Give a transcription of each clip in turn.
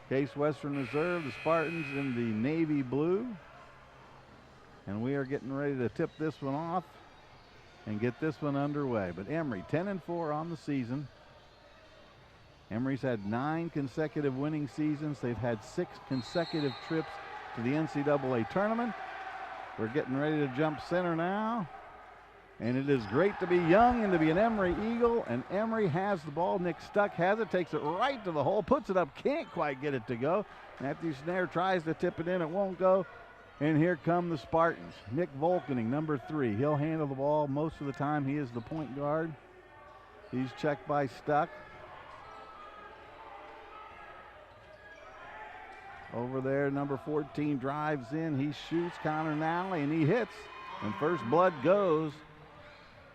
Case Western Reserve, the Spartans in the navy blue. And we are getting ready to tip this one off and get this one underway. But Emory, 10-4 on the season. Emory's had 9 consecutive winning seasons. They've had 6 consecutive trips to the NCAA tournament. We're getting ready to jump center now. And it is great to be young and to be an Emory Eagle. And Emory has the ball. Nick Stuck has it, takes it right to the hole, puts it up, can't quite get it to go. Matthew Snare tries to tip it in, it won't go. And here come the Spartans. Nick Volkening, number 3. He'll handle the ball most of the time. He is the point guard. He's checked by Stuck. Over there, number 14 drives in. He shoots, Connor Nally, and he hits. And first blood goes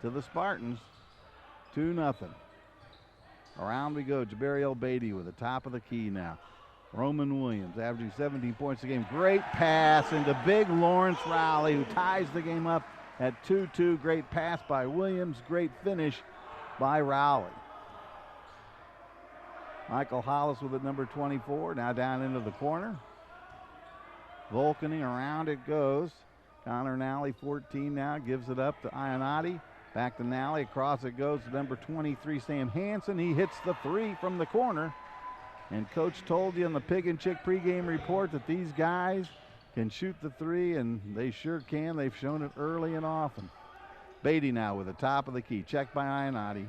to the Spartans, 2-0. Around we go. Jabari El-Beatty with the top of the key now. Roman Williams averaging 17 points a game. Great pass into big Lawrence Rowley, who ties the game up at 2-2. Great pass by Williams. Great finish by Rowley. Michael Hollis with it, number 24, now down into the corner. Volkening, around it goes. Connor Nally, 14 now, gives it up to Ionati. Back to Nally, across it goes to number 23, Sam Hansen. He hits the 3 from the corner. And Coach told you in the Pig and Chick pregame report that these guys can shoot the 3, and they sure can. They've shown it early and often. Beatty now with the top of the key, checked by Ionati.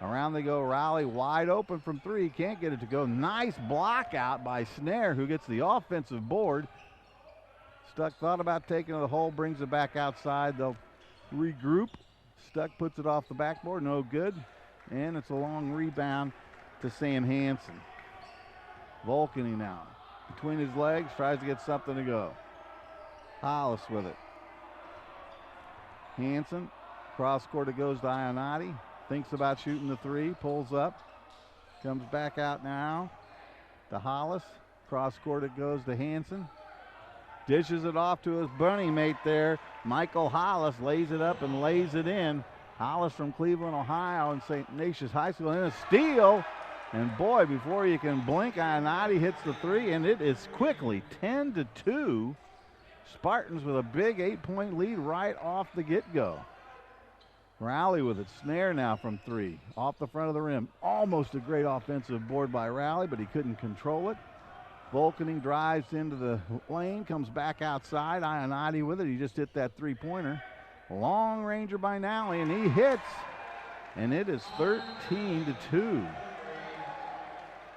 Around they go, Rowley wide open from 3, can't get it to go. Nice block out by Snare, who gets the offensive board. Stuck thought about taking it to the hole, brings it back outside. They'll regroup. Stuck puts it off the backboard, no good. And it's a long rebound to Sam Hansen. Volkening now, between his legs, tries to get something to go. Hollis with it. Hansen, cross court it goes to Ionati. Thinks about shooting the 3, pulls up, comes back out now to Hollis. Cross court it goes to Hansen. Dishes it off to his bunny mate there. Michael Hollis lays it up and lays it in. Hollis from Cleveland, Ohio, and St. Ignatius High School. And a steal. And boy, before you can blink, Ionati hits the 3, and it is quickly 10-2. Spartans with a big 8-point lead right off the get-go. Rowley with it. Snare now from 3. Off the front of the rim. Almost a great offensive board by Rowley, but he couldn't control it. Volkening drives into the lane, comes back outside. Ionati with it. He just hit that 3-pointer. Long ranger by Nally, and he hits. And it is 13-2.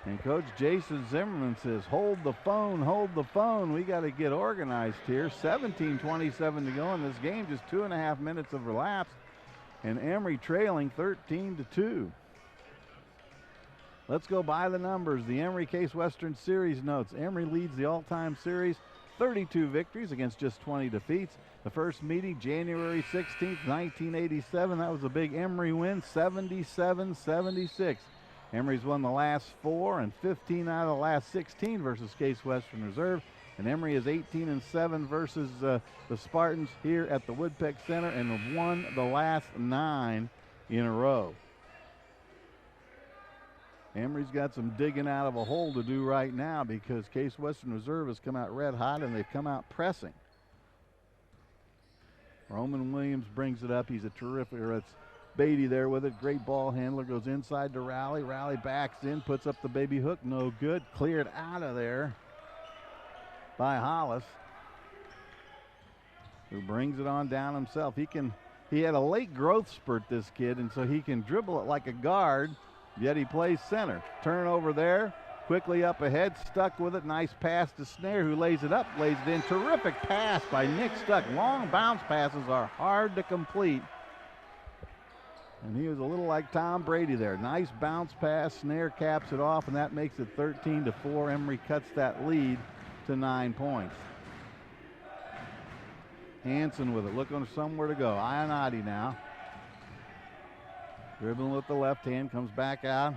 And Coach Jason Zimmerman says, hold the phone, hold the phone. We got to get organized here. 17:27 to go in this game. Just 2.5 minutes of elapsed. And Emory trailing 13-2. Let's go by the numbers. The Emory Case Western Series notes. Emory leads the all-time series, 32 victories against just 20 defeats. The first meeting, January 16th, 1987. That was a big Emory win, 77-76. Emory's won the last 4 and 15 out of the last 16 versus Case Western Reserve. And Emory is 18-7 versus the Spartans here at the Woodpeck Center and have won the last 9 in a row. Emory's got some digging out of a hole to do right now because Case Western Reserve has come out red hot and they've come out pressing. Roman Williams brings it up. He's a terrific, it's Beatty there with it. Great ball handler, goes inside to Rowley. Rowley backs in, puts up the baby hook, no good. Cleared out of there by Hollis, who brings it on down himself. He had a late growth spurt, this kid, and so he can dribble it like a guard, yet he plays center. Turnover there, quickly up ahead, Stuck with it. Nice pass to Snare, who lays it up, lays it in. Terrific pass by Nick Stuck. Long bounce passes are hard to complete. And he was a little like Tom Brady there. Nice bounce pass, Snare caps it off, and that makes it 13-4. Emory cuts that lead to 9 points. Hansen with it, looking somewhere to go. Ionati now. Dribbling with the left hand, comes back out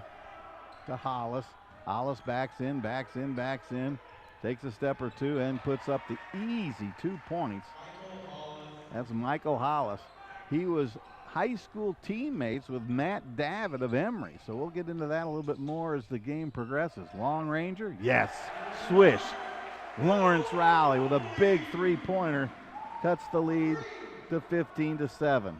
to Hollis. Hollis backs in, backs in, backs in. Takes a step or two and puts up the easy 2 points. That's Michael Hollis. He was high school teammates with Matt Davitt of Emory. So we'll get into that a little bit more as the game progresses. Long Ranger, yes, swish. Lawrence Rowley with a big three-pointer cuts the lead to 15-7.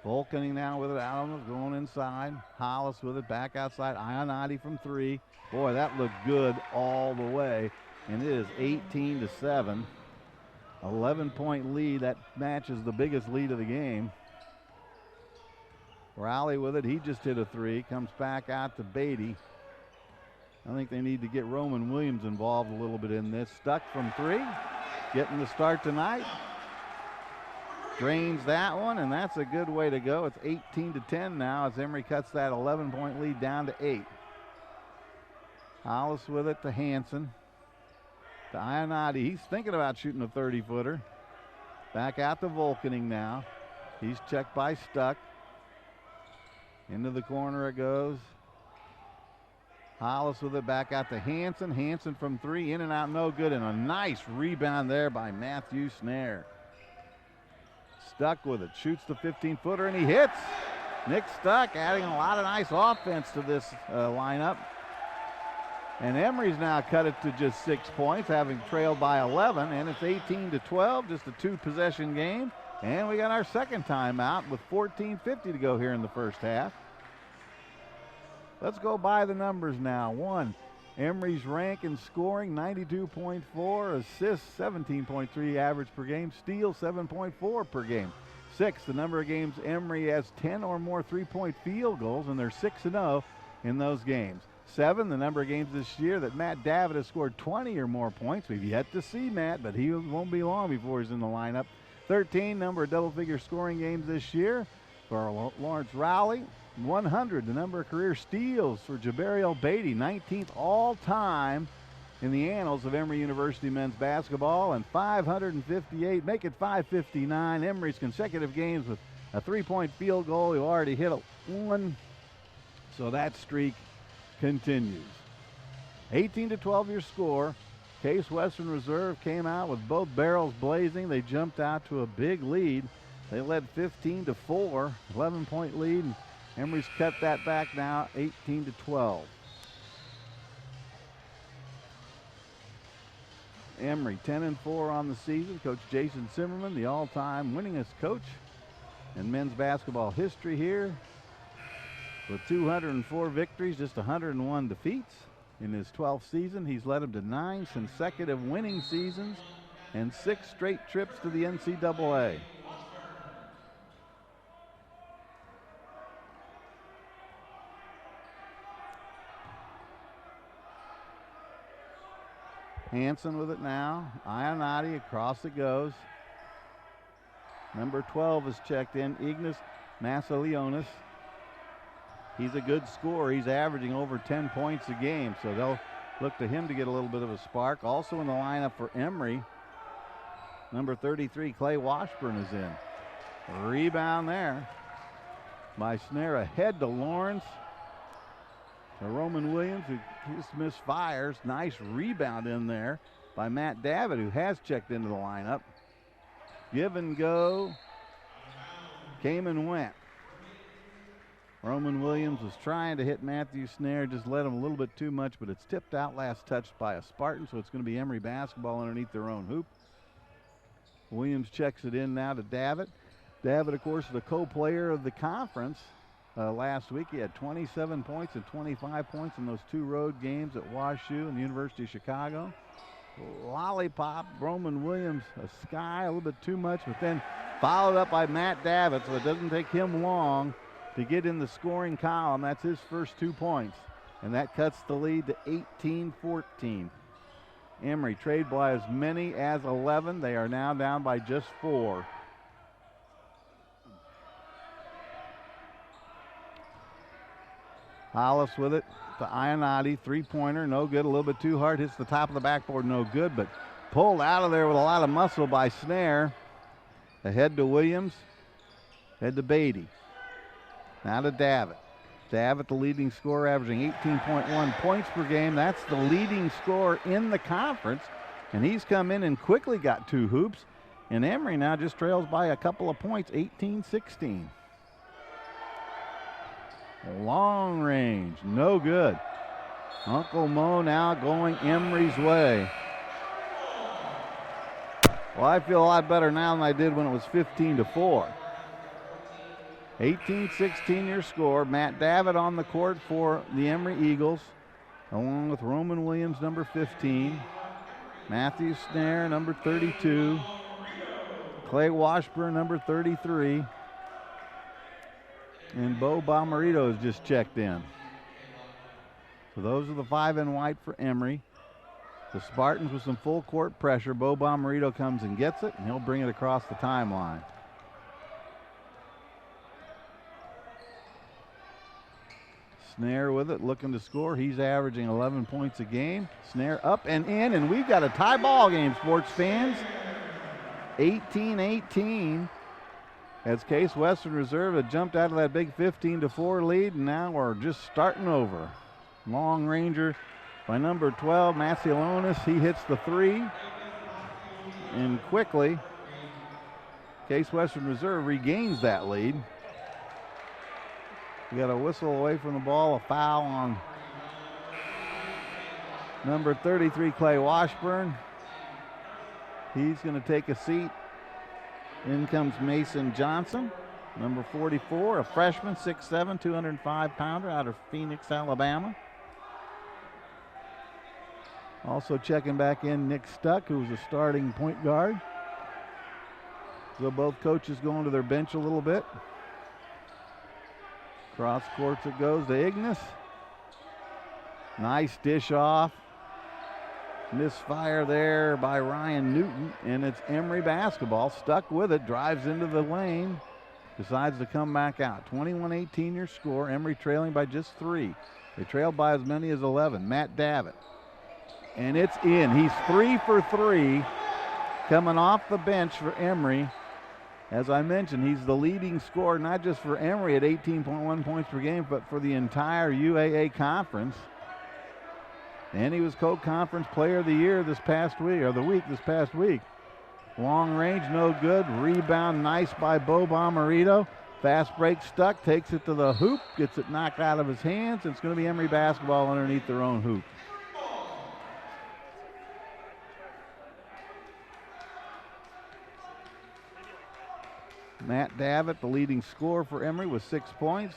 Volkening now with it out on the going inside. Hollis with it back outside. Ionati from three. Boy, that looked good all the way. And it is 18-7. 11-point lead. That matches the biggest lead of the game. Rowley with it. He just hit a three. Comes back out to Beatty. I think they need to get Roman Williams involved a little bit in this. Stuck from three. Getting the start tonight. Drains that one, and that's a good way to go. It's 18-10 now as Emory cuts that 11-point lead down to 8. Hollis with it to Hanson. To Ionati. He's thinking about shooting a 30-footer. Back out to Volkening now. He's checked by Stuck. Into the corner it goes. Hollis with it back out to Hanson. Hanson from three, in and out, no good, and a nice rebound there by Matthew Snare. Stuck with it, shoots the 15-footer, and he hits. Nick Stuck adding a lot of nice offense to this lineup. And Emory's now cut it to just 6 points, having trailed by 11, and it's 18-12, just a two-possession game. And we got our second timeout with 14:50 to go here in the first half. Let's go by the numbers now. 1, Emory's rank in scoring, 92.4, assists, 17.3 average per game, steals, 7.4 per game. 6, the number of games Emory has 10 or more three-point field goals, and they're 6-0 in those games. 7, the number of games this year that Matt Davitt has scored 20 or more points. We've yet to see Matt, but he won't be long before he's in the lineup. 13, number of double-figure scoring games this year for Lawrence Rowley. 100, the number of career steals for Jabariel Beatty, 19th all-time in the annals of Emory University men's basketball, and 558, make it 559, Emory's consecutive games with a three-point field goal. We've already hit one, so that streak continues. 18-12 your score. Case Western Reserve came out with both barrels blazing. They jumped out to a big lead. They led 15-4, 11-point lead. And Emory's cut that back now, 18-12. Emory 10-4 on the season. Coach Jason Zimmerman, the all-time winningest coach in men's basketball history here, with 204 victories, just 101 defeats. In his 12th season, he's led them to 9 consecutive winning seasons and 6 straight trips to the NCAA. Hanson with it now. Ionati, across it goes. Number 12 is checked in, Ignas Massalionis. He's a good scorer. He's averaging over 10 points a game, so they'll look to him to get a little bit of a spark. Also in the lineup for Emory, number 33, Clay Washburn is in. Rebound there by Snare, ahead to Lawrence. To Roman Williams, who just misfires. Nice rebound in there by Matt Davitt, who has checked into the lineup. Give and go. Came and went. Roman Williams was trying to hit Matthew Snare, just led him a little bit too much, but it's tipped out, last touched by a Spartan, so it's going to be Emory basketball underneath their own hoop. Williams checks it in now to Davitt. Davitt, of course, the co-player of the conference. Last week he had 27 points and 25 points in those 2 road games at WashU and the University of Chicago. Lollipop, Roman Williams, a sky, a little bit too much, but then followed up by Matt Davitt, so it doesn't take him long to get in the scoring column. That's his first 2 points, and that cuts the lead to 18-14. Emory trailed by as many as 11. They are now down by just 4. Hollis with it to Ionati, three-pointer, no good, a little bit too hard, hits the top of the backboard, no good, but pulled out of there with a lot of muscle by Snare. Ahead to Williams, head to Beatty. Now to Davitt. Davitt, the leading scorer, averaging 18.1 points per game. That's the leading scorer in the conference. And he's come in and quickly got 2 hoops. And Emory now just trails by a couple of points, 18-16. Long range, no good. Uncle Mo now going Emory's way. Well, I feel a lot better now than I did when it was 15-4. 18-16 your score. Matt Davitt on the court for the Emory Eagles, along with Roman Williams, number 15. Matthew Snare, number 32. Clay Washburn, number 33. And Bo Bomarito has just checked in. So those are the 5 in white for Emory. The Spartans with some full court pressure. Bo Bomarito comes and gets it, and he'll bring it across the timeline. Snare with it, looking to score. He's averaging 11 points a game. Snare up and in, and we've got a tie ball game, sports fans. 18-18. As Case Western Reserve had jumped out of that big 15-4 lead, and now we're just starting over. Long ranger by number 12, Maciolonis. He hits the 3. And quickly, Case Western Reserve regains that lead. We got a whistle away from the ball, a foul on number 33, Clay Washburn. He's going to take a seat. In comes Mason Johnson, number 44, a freshman, 6'7", 205-pounder out of Phoenix, Alabama. Also checking back in Nick Stuck, who was a starting point guard. So both coaches going to their bench a little bit. Cross courts it goes to Ignis. Nice dish off. Misfire there by Ryan Newton, and it's Emory basketball. Stuck with it, drives into the lane, decides to come back out. 21-18 your score. Emory trailing by just 3. They trailed by as many as 11. Matt Davitt. And it's in. He's 3 for 3 coming off the bench for Emory. As I mentioned, he's the leading scorer, not just for Emory at 18.1 points per game, but for the entire UAA conference. And he was co-conference player of the year this past week, or this past week. Long range, no good. Rebound, nice by Bo Bomarito. Fast break Stuck, takes it to the hoop, gets it knocked out of his hands. It's going to be Emory basketball underneath their own hoop. Matt Davitt, the leading scorer for Emory, with 6 points.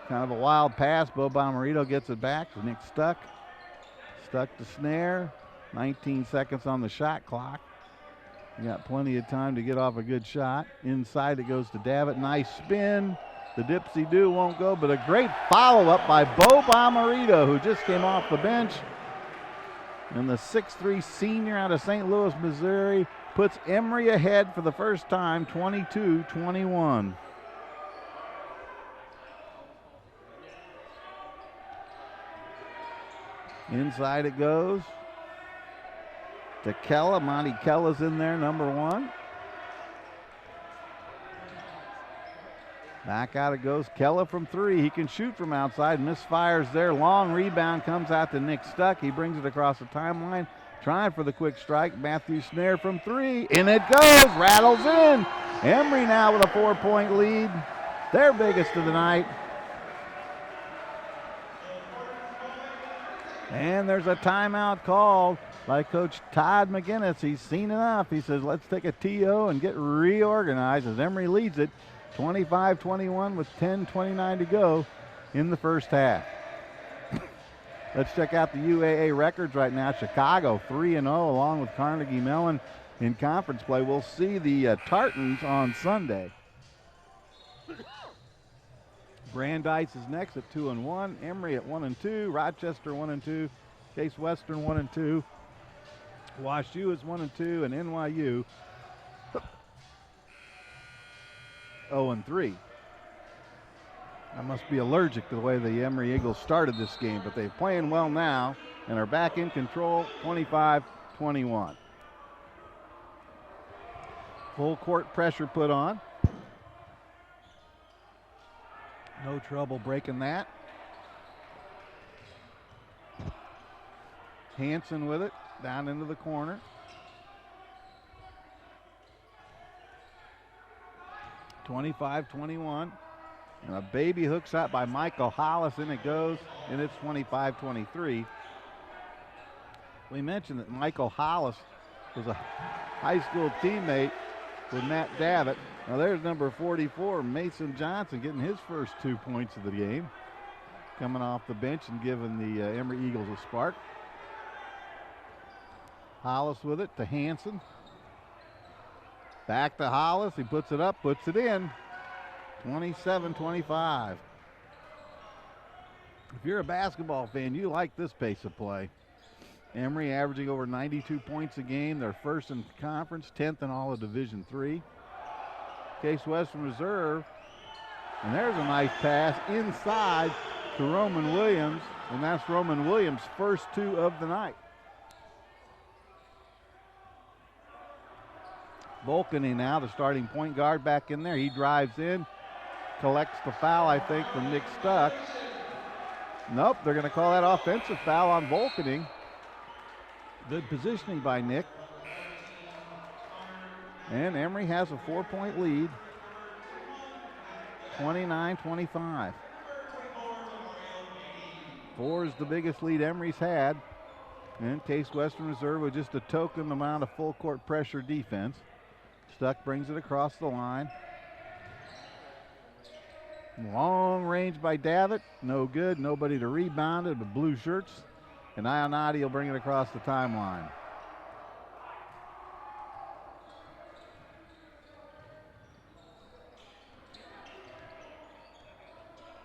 Kind of a wild pass. Bo Bomarito gets it back to Nick Stuck. Stuck to Snare. 19 seconds on the shot clock. You got plenty of time to get off a good shot. Inside it goes to Davitt. Nice spin. The dipsy-do won't go, but a great follow-up by Bo Bomarito, who just came off the bench. And the 6'3 senior out of St. Louis, Missouri, puts Emory ahead for the first time, 22-21. Inside it goes to Kella. Monty Kella's in there, number 1. Back out it goes. Kella from 3. He can shoot from outside. Misfires there. Long rebound comes out to Nick Stuck. He brings it across the timeline. Trying for the quick strike. Matthew Snare from 3. And it goes. Rattles in. Emory now with a 4-point lead. Their biggest of the night. And there's a timeout called by Coach Todd McGinnis. He's seen enough. He says, let's take a TO and get reorganized as Emory leads it 25-21 with 10:29 to go in the first half. Let's check out the UAA records right now. Chicago 3-0 along with Carnegie Mellon in conference play. We'll see the Tartans on Sunday. Brandeis is next at 2-1. Emory at 1-2. Rochester 1-2. Case Western 1-2. WashU is 1-2, and NYU 0-3. I must be allergic to the way the Emory Eagles started this game, but they're playing well now and are back in control, 25-21. Full court pressure put on. No trouble breaking that. Hanson with it, down into the corner. (25-21). And a baby hook shot by Michael Hollis, and it goes, and it's 25-23. We mentioned that Michael Hollis was a high school teammate with Matt Davitt. Now there's number 44, Mason Johnson, getting his first 2 points of the game. Coming off the bench and giving the Emory Eagles a spark. Hollis with it to Hanson. Back to Hollis, he puts it up, puts it in. 27-25. If you're a basketball fan, you like this pace of play. Emory averaging over 92 points a game. They're first in conference, 10th in all of Division III. Case Western Reserve, and there's a nice pass inside to Roman Williams, and that's Roman Williams' first 2 of the night. Volkeny now, the starting point guard, back in there. He drives in, collects the foul, I think, from Nick Stuck. Nope, they're going to call that offensive foul on Volkeny. Good positioning by Nick. And Emory has a 4-point lead. 29-25. 4 is the biggest lead Emory's had. And Case Western Reserve with just a token amount of full court pressure defense. Stuck brings it across the line. Long range by Davitt. No good. Nobody to rebound it, but blue shirts. And Ionati will bring it across the timeline.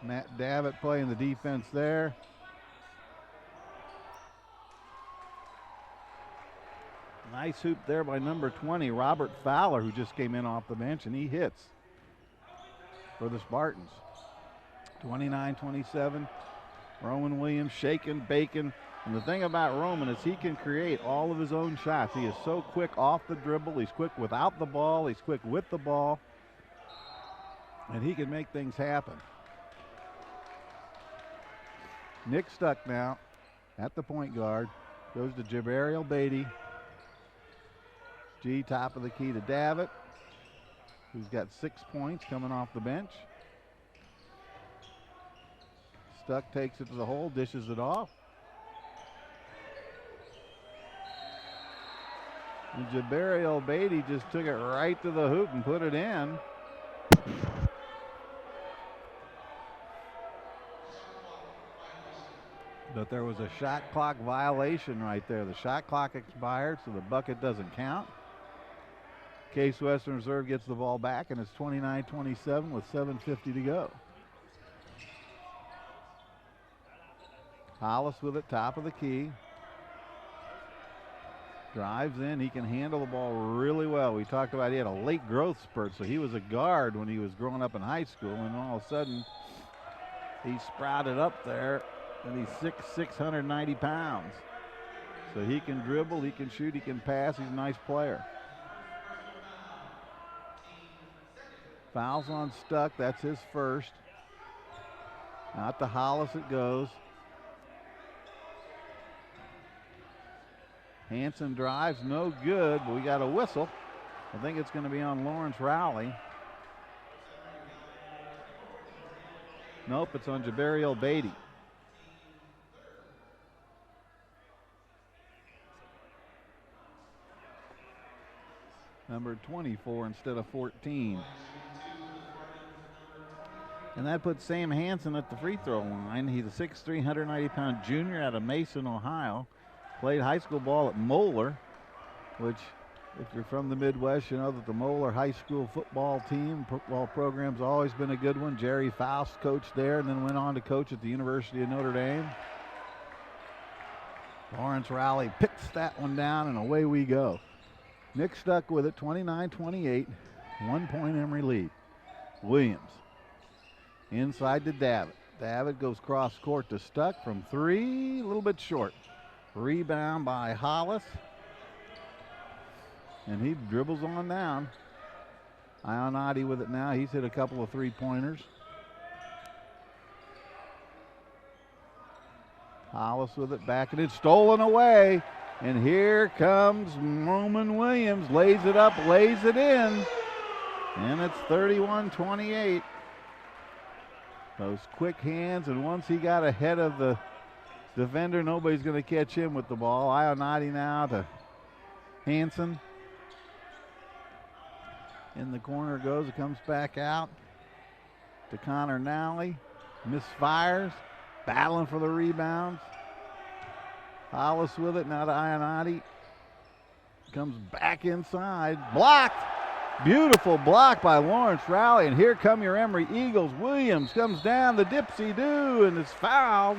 Matt Davitt playing the defense there. Nice hoop there by number 20, Robert Fowler, who just came in off the bench, and he hits for the Spartans. 29-27. Roman Williams shaking, baking. And the thing about Roman is he can create all of his own shots. He is so quick off the dribble. He's quick without the ball. He's quick with the ball. And he can make things happen. Nick Stuck now at the point guard. Goes to Jabariel Beatty. G, top of the key to Davitt, who's got 6 points coming off the bench. Stuck takes it to the hole, dishes it off. And Jabariel Beatty just took it right to the hoop and put it in. But there was a shot clock violation right there. The shot clock expired, so the bucket doesn't count. Case Western Reserve gets the ball back, and it's 29-27 with 7:50 to go. Hollis with it, top of the key. Drives in. He can handle the ball really well. We talked about he had a late growth spurt, so he was a guard when he was growing up in high school, and all of a sudden he sprouted up there, and he's 6'6", 190 pounds. So he can dribble, he can shoot, he can pass. He's a nice player. Fouls on Stuck, that's his first. Out to Hollis it goes. Hanson drives, no good, but we got a whistle. I think it's going to be on Lawrence Rowley. Nope, it's on Jabariel Beatty. Number 24 instead of 14. And that puts Sam Hanson at the free throw line. He's a 6'3", 190-pound junior out of Mason, Ohio. Played high school ball at Moeller, which, if you're from the Midwest, you know that the Moeller high school football team, football program's always been a good one. Jerry Faust coached there and then went on to coach at the University of Notre Dame. Lawrence Rowley picks that one down, and away we go. Nick Stuck with it, 29-28, 1 point Emory lead. Williams inside to Davitt. Davitt goes cross court to Stuck from 3, a little bit short. Rebound by Hollis. And he dribbles on down. Ionati with it now. He's hit a couple of 3-pointers. Hollis with it back, and it's stolen away. And here comes Roman Williams, lays it up, lays it in. And it's 31-28. Those quick hands, and once he got ahead of the defender, nobody's going to catch him with the ball. Ionati now to Hansen. In the corner it goes. It comes back out to Connor Nally. Misfires. Battling for the rebounds. Hollis with it now to Ionati. Comes back inside. Blocked. Beautiful block by Lawrence Rowley. And here come your Emory Eagles. Williams comes down the dipsy-do and is fouled.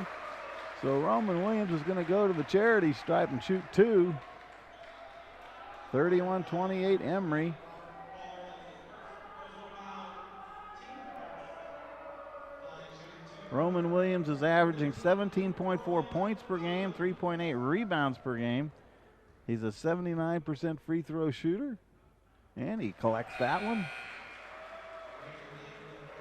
So Roman Williams is going to go to the charity stripe and shoot two. 31-28 Emory. Roman Williams is averaging 17.4 points per game, 3.8 rebounds per game. He's a 79% free throw shooter, and he collects that one.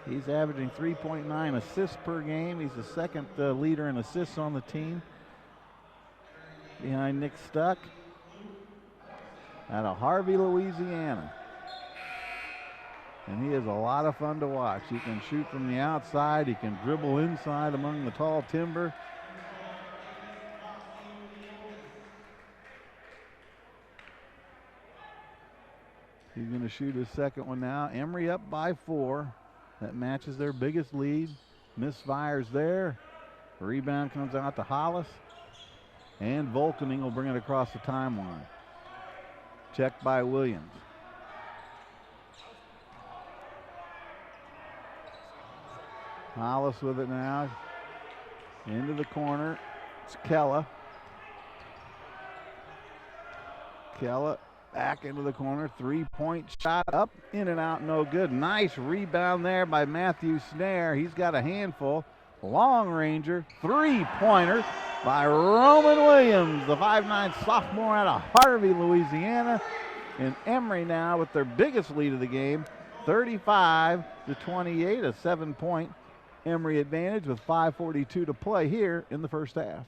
He's averaging 3.9 assists per game. He's the second leader in assists on the team, behind Nick Stuck out of Harvey, Louisiana. And he is a lot of fun to watch. He can shoot from the outside. He can dribble inside among the tall timber. He's going to shoot his second one now. Emory up by 4. That matches their biggest lead. Misfires there. Rebound comes out to Hollis. And Volkening will bring it across the timeline. Checked by Williams. Hollis with it now. Into the corner. It's Kella. Kella back into the corner. 3-point shot up, in and out, no good. Nice rebound there by Matthew Snare. He's got a handful. Long ranger. 3-pointer by Roman Williams, the 5'9" sophomore out of Harvey, Louisiana. And Emory now with their biggest lead of the game, 35-28, a 7-point Emory advantage with 5:42 to play here in the first half.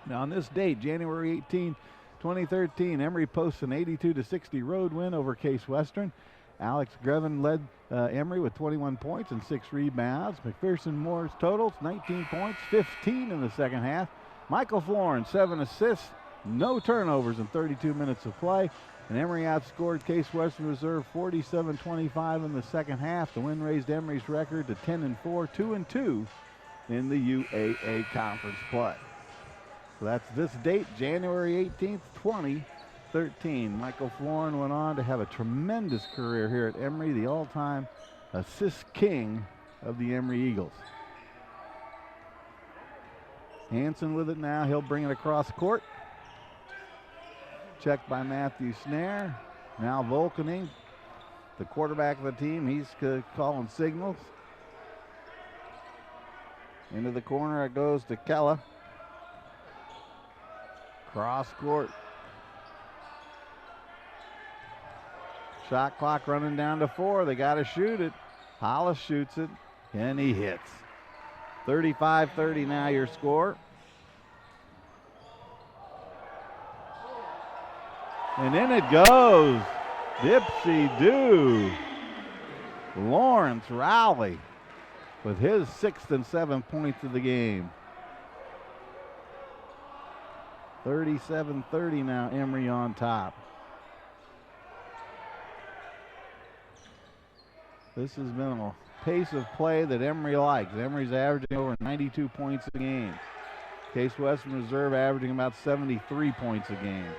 Now on this date, January 18, 2013, Emory posts an 82-60 road win over Case Western. Alex Grevin led Emory with 21 points and 6 rebounds. McPherson Moore's totals, 19 points, 15 in the second half. Michael Florin, 7 assists, no turnovers in 32 minutes of play. And Emory outscored Case Western Reserve 47-25 in the second half. The win raised Emory's record to 10-4, 2-2 in the UAA conference play. So that's this date, January 18th, 2013. Michael Florin went on to have a tremendous career here at Emory, the all-time assist king of the Emory Eagles. Hansen with it now. He'll bring it across court. Checked by Matthew Snare. Now Volkening, the quarterback of the team. He's calling signals. Into the corner it goes to Kella. Cross court. Shot clock running down to 4. They got to shoot it. Hollis shoots it, and he hits. 35-30 now your score. And in it goes. Dipsy-do. Lawrence Rowley with his 6th and 7th points of the game. 37-30 now, Emory on top. This has been a pace of play that Emory likes. Emory's averaging over 92 points a game. Case Western Reserve averaging about 73 points a game.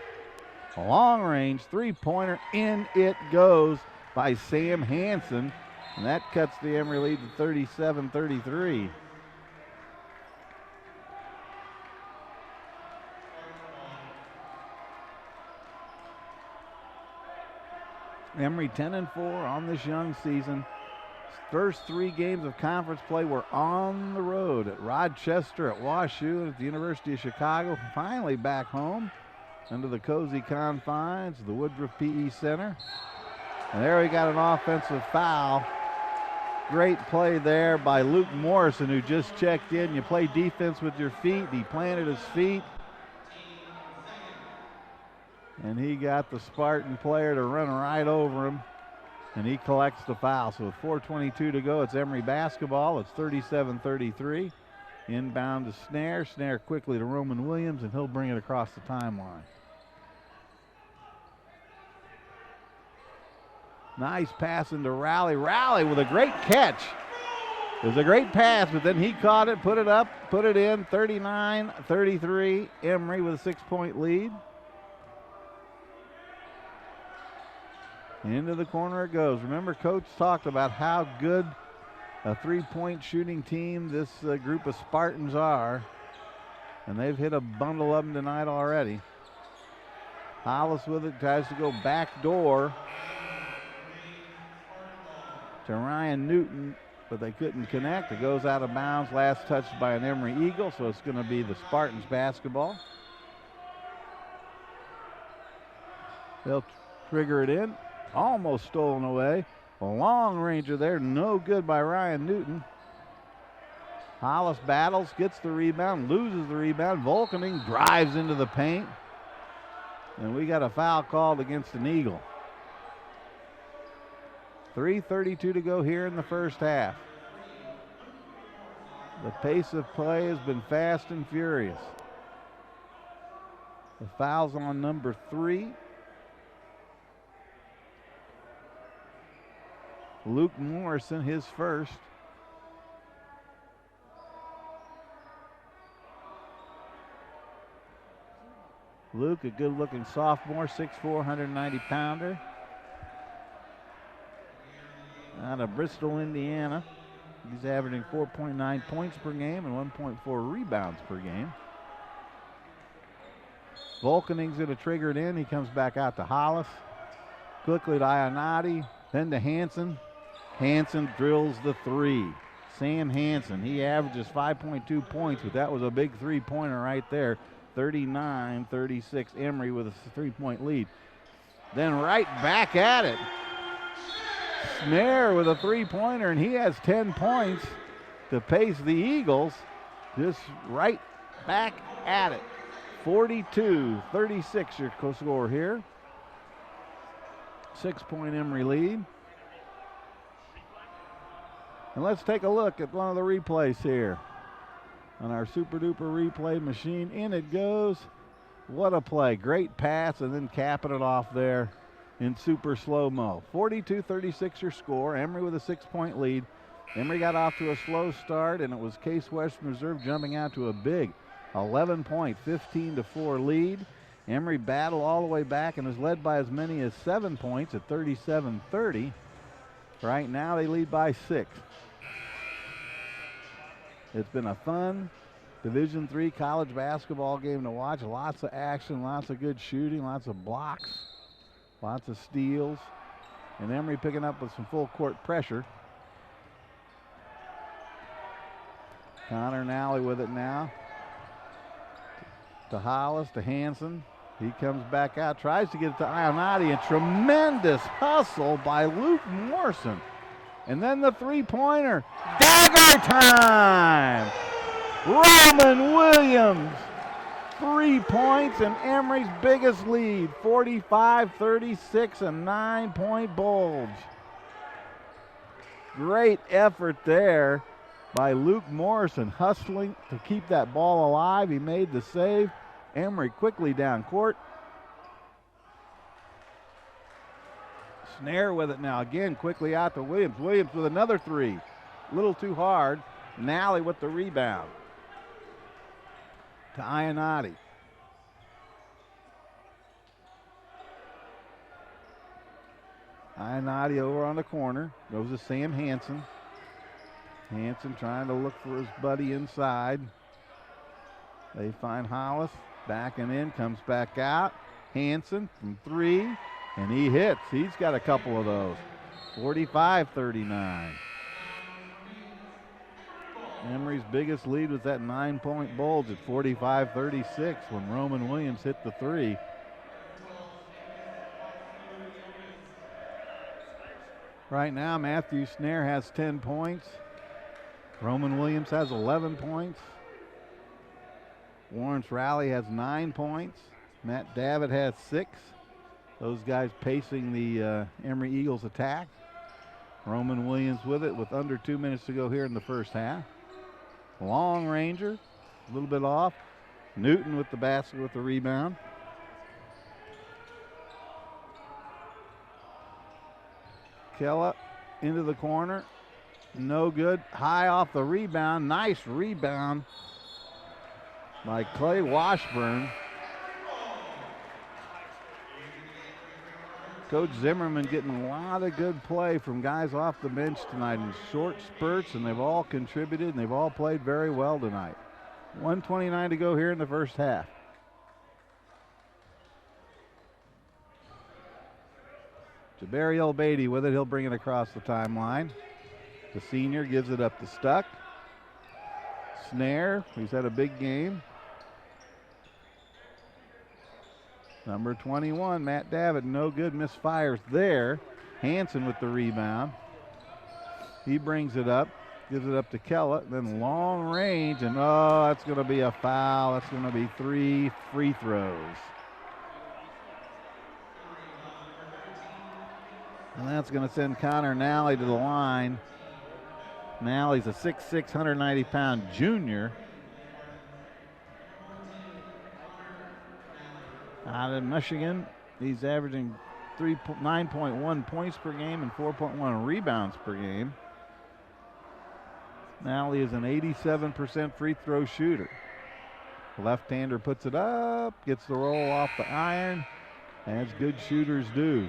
A long range 3-pointer, in it goes by Sam Hansen, and that cuts the Emory lead to 37-33. Emory 10-4 on this young season. First 3 games of conference play were on the road at Rochester, at WashU, and at the University of Chicago. Finally back home under the cozy confines of the Woodruff P.E. Center. And there we got an offensive foul Great play there by Luke Morrison, who just checked in. You play defense with your feet. He planted his feet. And he got the Spartan player to run right over him. And he collects the foul. So with 4:22 to go, it's Emory basketball. It's 37-33. Inbound to Snare. Snare quickly to Roman Williams, and he'll bring it across the timeline. Nice pass into Rowley. Rowley with a great catch. It was a great pass, but then he caught it, put it up, put it in. 39-33. Emory with a 6-point lead. Into the corner it goes. Remember, Coach talked about how good a three-point shooting team this group of Spartans are. And they've hit a bundle of them tonight already. Hollis with it, tries to go back door to Ryan Newton, but they couldn't connect. It goes out of bounds. Last touched by an Emory Eagle, so it's going to be the Spartans basketball. They'll trigger it in. Almost stolen away. A long ranger there, no good by Ryan Newton. Hollis battles, gets the rebound, loses the rebound. Volkening drives into the paint. And we got a foul called against an Eagle. 3:32 to go here in the first half. The pace of play has been fast and furious. The foul's on number 3. Luke Morrison, his first. Luke, a good-looking sophomore, 6'4", 190-pounder. Out of Bristol, Indiana. He's averaging 4.9 points per game and 1.4 rebounds per game. Volkening's going to trigger it in. He comes back out to Hollis. Quickly to Ionati, then to Hansen. Hansen drills the 3. Sam Hansen, he averages 5.2 points, but that was a big three-pointer right there. 39-36, Emory with a 3-point lead. Then right back at it. Snare with a 3-pointer, and he has 10 points to pace the Eagles. Just right back at it. 42-36 your score here. 6-point Emory lead. And let's take a look at one of the replays here on our super duper replay machine. In it goes. What a play. Great pass, and then capping it off there in super slow-mo. 42-36 your score. Emory with a 6-point lead. Emory got off to a slow start, and it was Case Western Reserve jumping out to a big 11-point, 15-4 lead. Emory battled all the way back and is led by as many as 7 points at 37-30. Right now they lead by 6. It's been a fun Division III college basketball game to watch. Lots of action, lots of good shooting, lots of blocks, lots of steals. And Emory picking up with some full court pressure. Connor Nally with it now. To Hollis, to Hansen. He comes back out, tries to get it to Ionati, and tremendous hustle by Luke Morrison. And then the three-pointer. Dagger time! Roman Williams, 3 points, and Emory's biggest lead, 45-36, a 9-point bulge. Great effort there by Luke Morrison, hustling to keep that ball alive. He made the save. Emory quickly down court. Snare with it now. Again, quickly out to Williams. Williams with another 3. A little too hard. Nally with the rebound. To Ionati. Ionati over on the corner. Goes to Sam Hansen. Hansen trying to look for his buddy inside. They find Hollis. Backing in, comes back out. Hansen from 3, and he hits. He's got a couple of those. 45-39. Emory's biggest lead was that 9-point bulge at 45-36 when Roman Williams hit the 3. Right now, Matthew Snare has 10 points. Roman Williams has 11 points. Lawrence Rowley has 9 points. Matt Davitt has 6. Those guys pacing the Emory Eagles attack. Roman Williams with it with under 2 minutes to go here in the first half. Long Ranger, a little bit off. Newton with the basket with the rebound. Kella into the corner. No good. High off the rebound. Nice rebound by Clay Washburn. Coach Zimmerman getting a lot of good play from guys off the bench tonight in short spurts, and they've all contributed, and they've all played very well tonight. 1:29 to go here in the first half. Jabari Beatty with it. He'll bring it across the timeline. The senior gives it up to Stuck. Snare, who's had a big game. Number 21, Matt Davitt, no good, misfires there. Hanson with the rebound. He brings it up, gives it up to Kella, then long range, and oh, that's going to be a foul. That's going to be 3 free throws. And that's going to send Connor Nally to the line. Nally's a 6'6", 190-pound junior. Out of Michigan, he's averaging 9.1 points per game and 4.1 rebounds per game. Nally is an 87% free throw shooter. Left-hander puts it up, gets the roll off the iron, as good shooters do.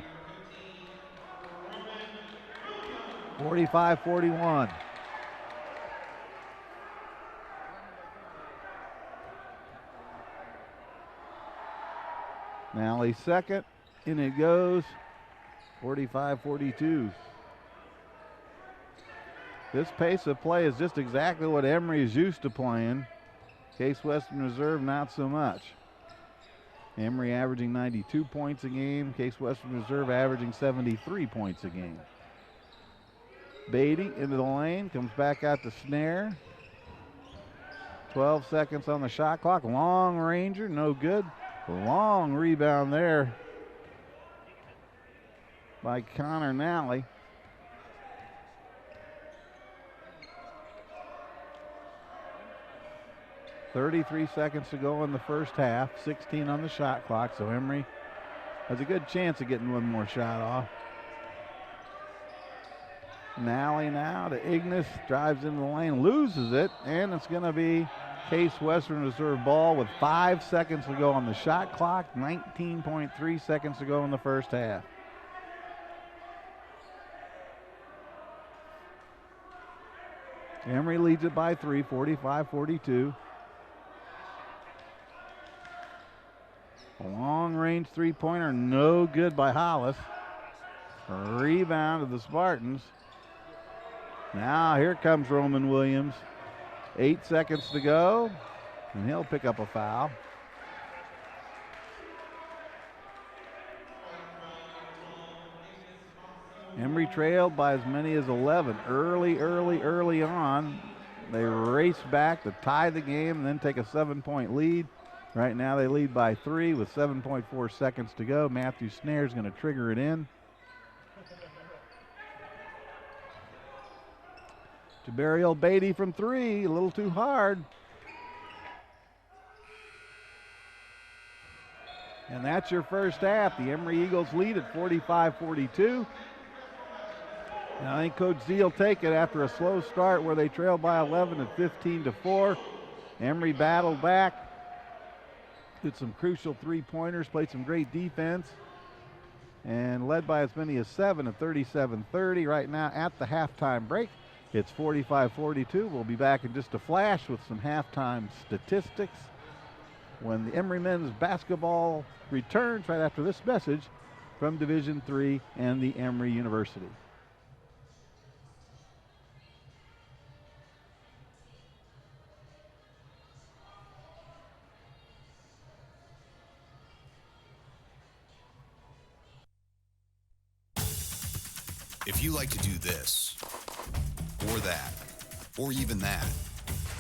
45-41. Nally second, in it goes, 45-42. This pace of play is just exactly what Emory is used to playing. Case Western Reserve, not so much. Emory averaging 92 points a game, Case Western Reserve averaging 73 points a game. Beatty into the lane, comes back out to Snare. 12 seconds on the shot clock. Long Ranger, no good. Long rebound there by Connor Nally. .33 seconds to go in the first half, 16 on the shot clock, so Emory has a good chance of getting one more shot off. Nally now to Ignis, drives into the lane, loses it, and it's going to be Case Western Reserve ball with 5 seconds to go on the shot clock, 19.3 seconds to go in the first half. Emory leads it by 3, 45-42. A long-range three-pointer, no good by Hollis. A rebound of the Spartans. Now here comes Roman Williams. 8 seconds to go, and he'll pick up a foul. Emory trailed by as many as 11 early on. They race back to tie the game and then take a 7-point lead. Right now they lead by 3 with 7.4 seconds to go. Matthew Snare's going to trigger it in. Jabari Beatty from 3, a little too hard. And that's your first half. The Emory Eagles lead at 45-42. And I think Coach Z will take it after a slow start where they trail by 11 at 15-4. Emory battled back, did some crucial three-pointers, played some great defense, and led by as many as 7 at 37-30. Right now at the halftime break, it's 45-42. We'll be back in just a flash with some halftime statistics when the Emory men's basketball returns right after this message from Division III and the Emory University. If you like to do this, or that, or even that,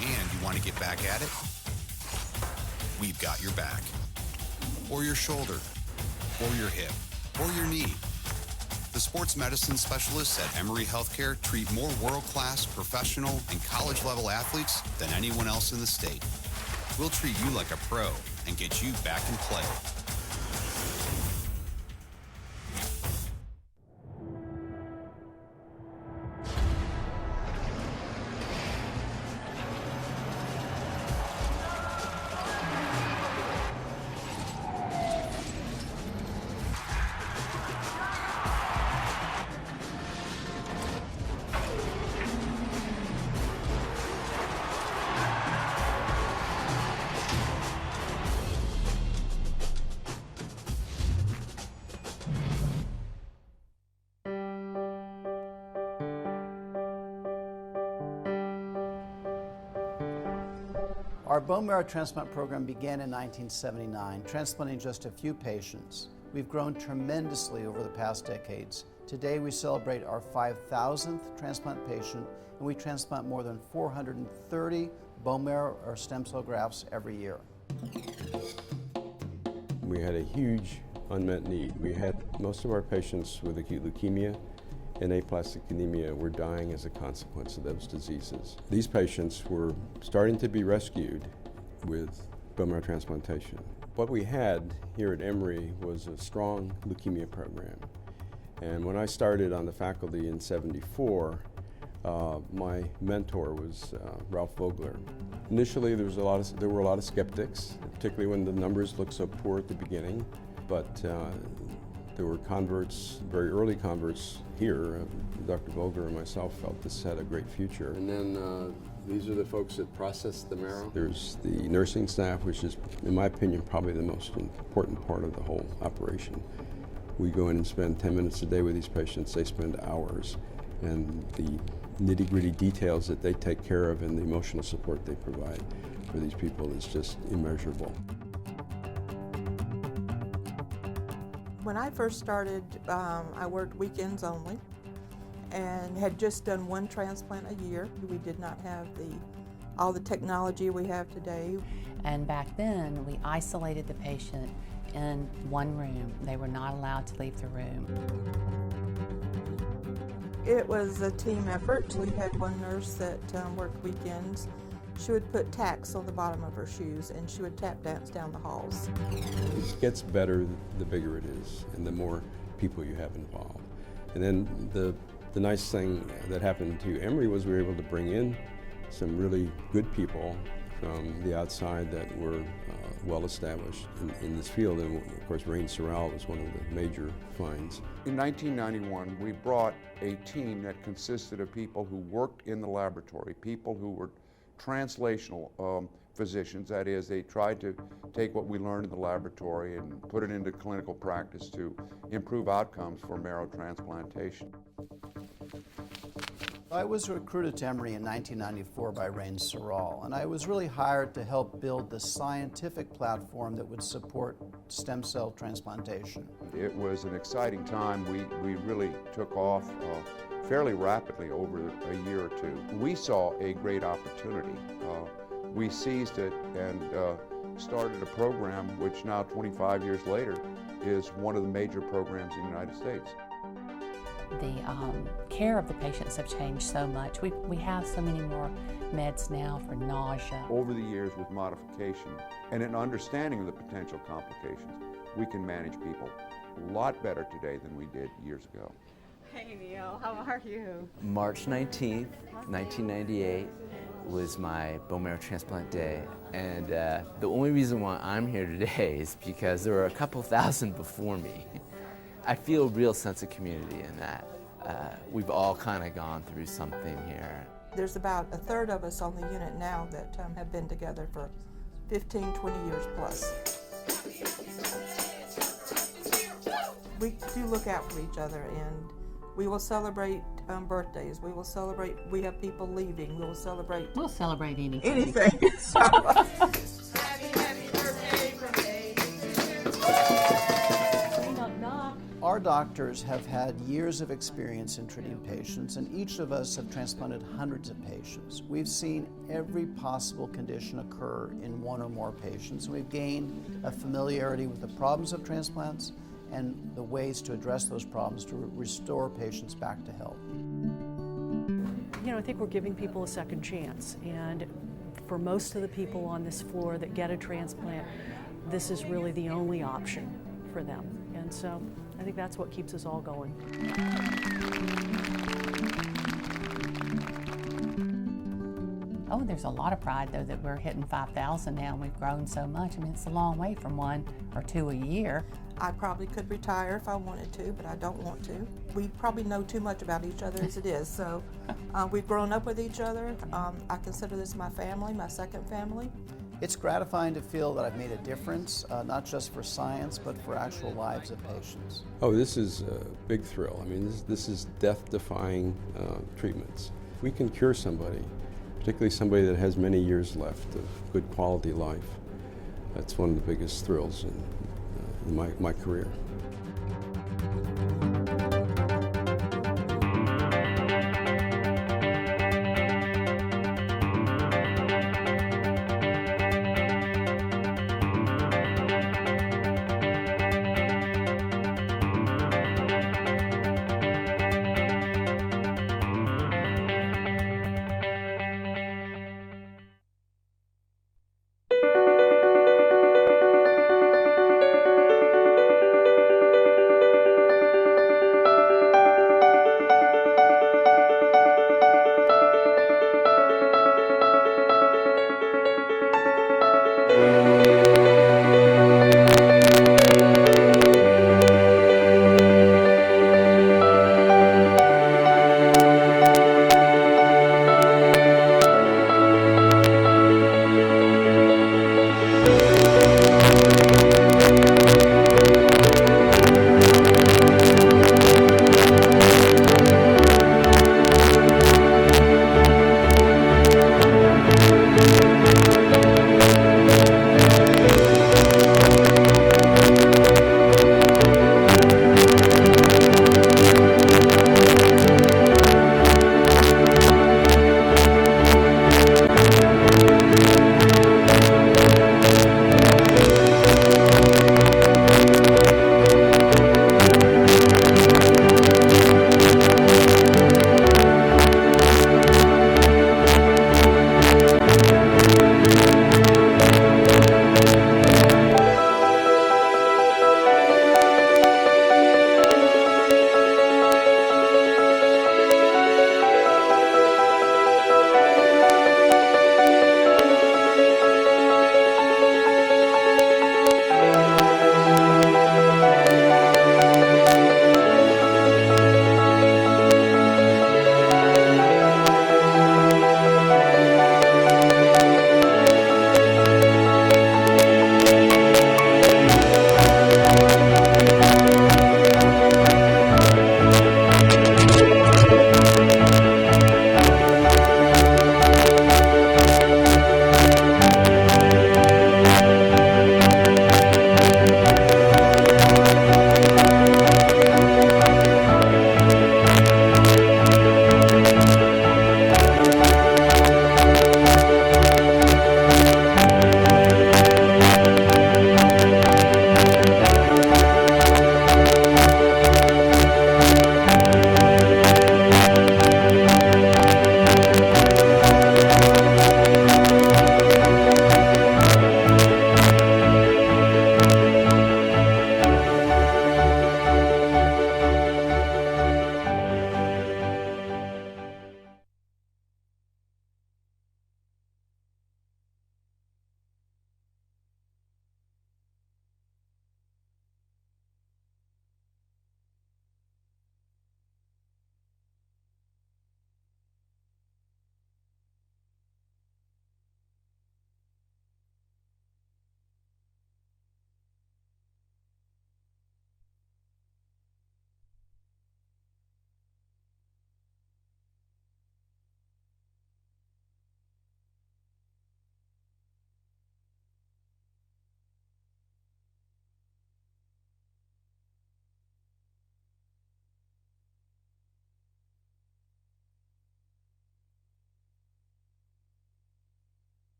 and you want to get back at it, we've got your back. Or your shoulder, or your hip, or your knee. The sports medicine specialists at Emory Healthcare treat more world-class, professional, and college-level athletes than anyone else in the state. We'll treat you like a pro and get you back in play. Our bone marrow transplant program began in 1979, transplanting just a few patients. We've grown tremendously over the past decades. Today we celebrate our 5,000th transplant patient, and we transplant more than 430 bone marrow or stem cell grafts every year. We had a huge unmet need. We had most of our patients with acute leukemia and aplastic anemia were dying as a consequence of those diseases. These patients were starting to be rescued with bone marrow transplantation. What we had here at Emory was a strong leukemia program. And when I started on the faculty in '74, my mentor was Ralph Vogler. Initially, there were a lot of skeptics, particularly when the numbers looked so poor at the beginning. But there were converts, very early converts here. Dr. Vogler and myself felt this had a great future. And then these are the folks that process the marrow. There's the nursing staff, which is, in my opinion, probably the most important part of the whole operation. We go in and spend 10 minutes a day with these patients. They spend hours. And the nitty-gritty details that they take care of and the emotional support they provide for these people is just immeasurable. When I first started, I worked weekends only and had just done one transplant a year. We did not have all the technology we have today. And back then, we isolated the patient in one room. They were not allowed to leave the room. It was a team effort. We had one nurse that worked weekends. She would put tacks on the bottom of her shoes and she would tap dance down the halls. It gets better the bigger it is and the more people you have involved. And then the nice thing that happened to Emory was we were able to bring in some really good people from the outside that were well established in this field. And of course, Rain Sorrell was one of the major finds. In 1991, we brought a team that consisted of people who worked in the laboratory, people who were translational physicians. That is, they tried to take what we learned in the laboratory and put it into clinical practice to improve outcomes for marrow transplantation. I was recruited to Emory in 1994 by Rain Sorrell, and I was really hired to help build the scientific platform that would support stem cell transplantation. It was an exciting time. We really took off fairly rapidly over a year or two. We saw a great opportunity. We seized it and started a program which now, 25 years later, is one of the major programs in the United States. The care of the patients have changed so much. We have so many more meds now for nausea. Over the years, with modification and an understanding of the potential complications, we can manage people a lot better today than we did years ago. Hey Neil, how are you? March 19th, 1998 was my bone marrow transplant day, and the only reason why I'm here today is because there were a couple thousand before me. I feel a real sense of community in that. We've all kind of gone through something here. There's about a third of us on the unit now that have been together for 15, 20 years plus. We do look out for each other, and we will celebrate birthdays. We will celebrate, we have people leaving. We'll celebrate anything. Anything. Our Our doctors have had years of experience in treating patients, and each of us have transplanted hundreds of patients. We've seen every possible condition occur in one or more patients. We've gained a familiarity with the problems of transplants and the ways to address those problems to restore patients back to health. You know, I think we're giving people a second chance, and for most of the people on this floor that get a transplant, this is really the only option for them. And so I think that's what keeps us all going. Oh, there's a lot of pride, though, that we're hitting 5,000 now, and we've grown so much. I mean, it's a long way from 1 or 2 a year. I probably could retire if I wanted to, but I don't want to. We probably know too much about each other as it is, so we've grown up with each other. I consider this my family, my second family. It's gratifying to feel that I've made a difference, not just for science, but for actual lives of patients. Oh, this is a big thrill. I mean, this is death-defying treatments. If we can cure somebody, particularly somebody that has many years left of good quality life, that's one of the biggest thrills in my career.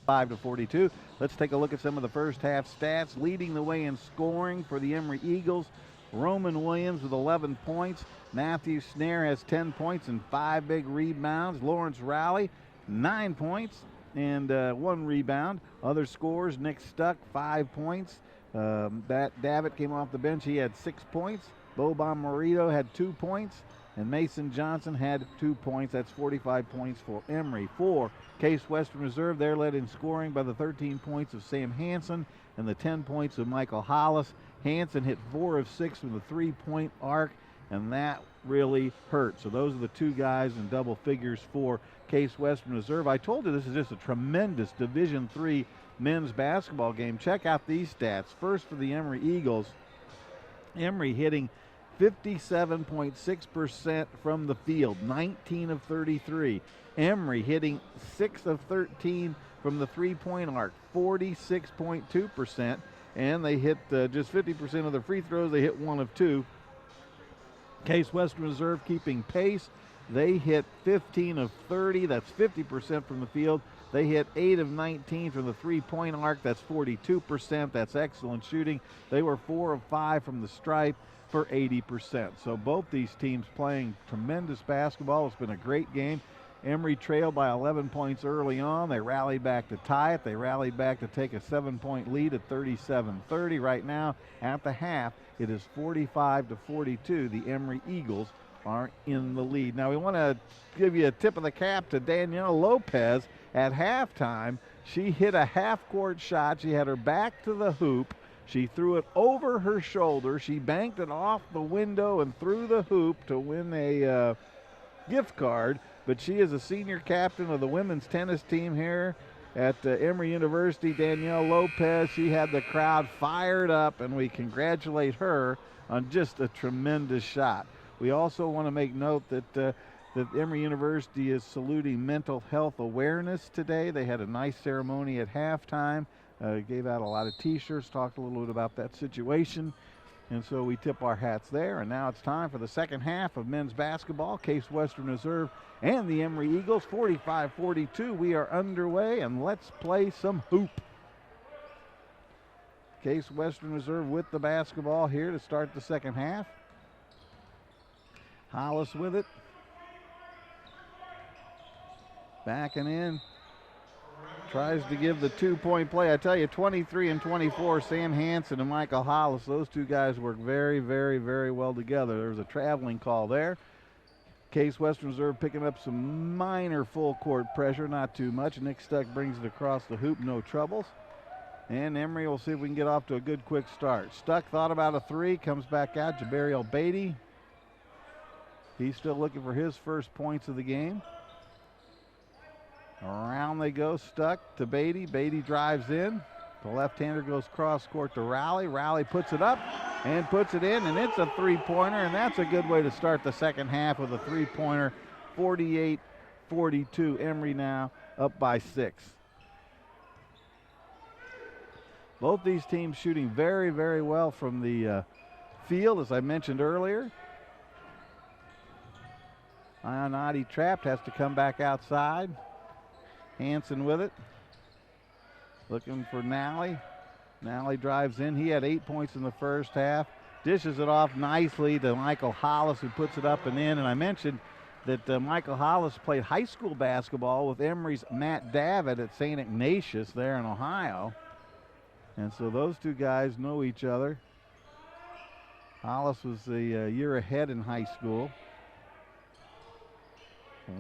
5-42. Let's take a look at some of the first half stats. Leading the way in scoring for the Emory Eagles, Roman Williams with 11 points. Matthew Snare has 10 points and 5 big rebounds. Lawrence Rowley, 9 points and 1 rebound. Other scores, Nick Stuck, 5 points. Davitt came off the bench. He had 6 points. Boban Morito had 2 points. And Mason Johnson had 2 points. That's 45 points for Emory. For Case Western Reserve, they're led in scoring by the 13 points of Sam Hansen and the 10 points of Michael Hollis. Hansen hit 4 of 6 from the three-point arc, and that really hurt. So those are the 2 guys in double figures for Case Western Reserve. I told you this is just a tremendous Division III men's basketball game. Check out these stats. First for the Emory Eagles, Emory hitting 57.6% from the field, 19 of 33. Emory hitting 6 of 13 from the three-point arc, 46.2%. And they hit just 50% of their free throws. They hit 1 of 2. Case Western Reserve keeping pace. They hit 15 of 30. That's 50% from the field. They hit 8 of 19 from the three-point arc. That's 42%. That's excellent shooting. They were 4 of 5 from the stripe for 80%. So both these teams playing tremendous basketball. It's been a great game. Emory trailed by 11 points early on. They rallied back to tie it. They rallied back to take a 7-point lead at 37-30. Right now, at the half, it is 45-42. The Emory Eagles are in the lead. Now, we want to give you a tip of the cap to Danielle Lopez. At halftime, she hit a half-court shot. She had her back to the hoop. She threw it over her shoulder. She banked it off the window and through the hoop to win a gift card. But she is a senior captain of the women's tennis team here at Emory University. Danielle Lopez, she had the crowd fired up, and we congratulate her on just a tremendous shot. We also want to make note that Emory University is saluting mental health awareness today. They had a nice ceremony at halftime. Gave out a lot of T-shirts, talked a little bit about that situation. And so we tip our hats there. And now it's time for the second half of men's basketball. Case Western Reserve and the Emory Eagles, 45-42. We are underway, and let's play some hoop. Case Western Reserve with the basketball here to start the second half. Hollis with it. Backing in. Tries to give the 2-point play. I tell you, 23 and 24, Sam Hansen and Michael Hollis, those 2 guys work very, very, very well together. There was a traveling call there. Case Western Reserve picking up some minor full court pressure, not too much. Nick Stuck brings it across the hoop, no troubles. And Emory will see if we can get off to a good quick start. Stuck thought about a 3, comes back out. Jabariel Beatty. He's still looking for his first points of the game. Around they go, Stuck to Beatty. Beatty drives in. The left-hander goes cross-court to Rowley. Rowley puts it up and puts it in, and it's a three-pointer, and that's a good way to start the second half with a three-pointer. 48-42. Emory now up by 6. Both these teams shooting very, very well from the field, as I mentioned earlier. Ionati trapped, has to come back outside. Hansen with it. Looking for Nally. Nally drives in. He had 8 points in the first half. Dishes it off nicely to Michael Hollis, who puts it up and in. And I mentioned that Michael Hollis played high school basketball with Emory's Matt Davitt at St. Ignatius there in Ohio. And so those 2 guys know each other. Hollis was a year ahead in high school.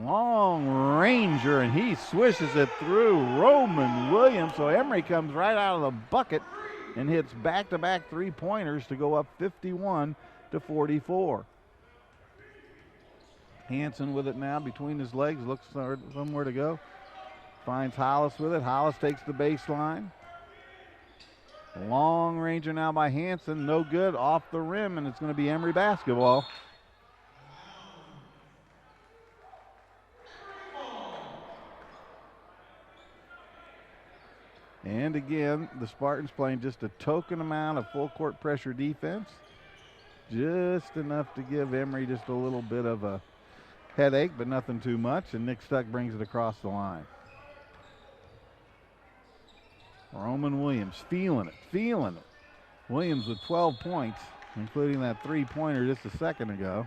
Long ranger, and he swishes it through Roman Williams. So Emory comes right out of the bucket and hits back-to-back three-pointers to go up 51-44. Hansen with it now between his legs, looks for somewhere to go. Finds Hollis with it. Hollis takes the baseline. Long ranger now by Hansen, no good, off the rim, and it's going to be Emory basketball. And again, the Spartans playing just a token amount of full court pressure defense. Just enough to give Emory just a little bit of a headache, but nothing too much. And Nick Stuck brings it across the line. Roman Williams feeling it. Williams with 12 points, including that three-pointer just a second ago.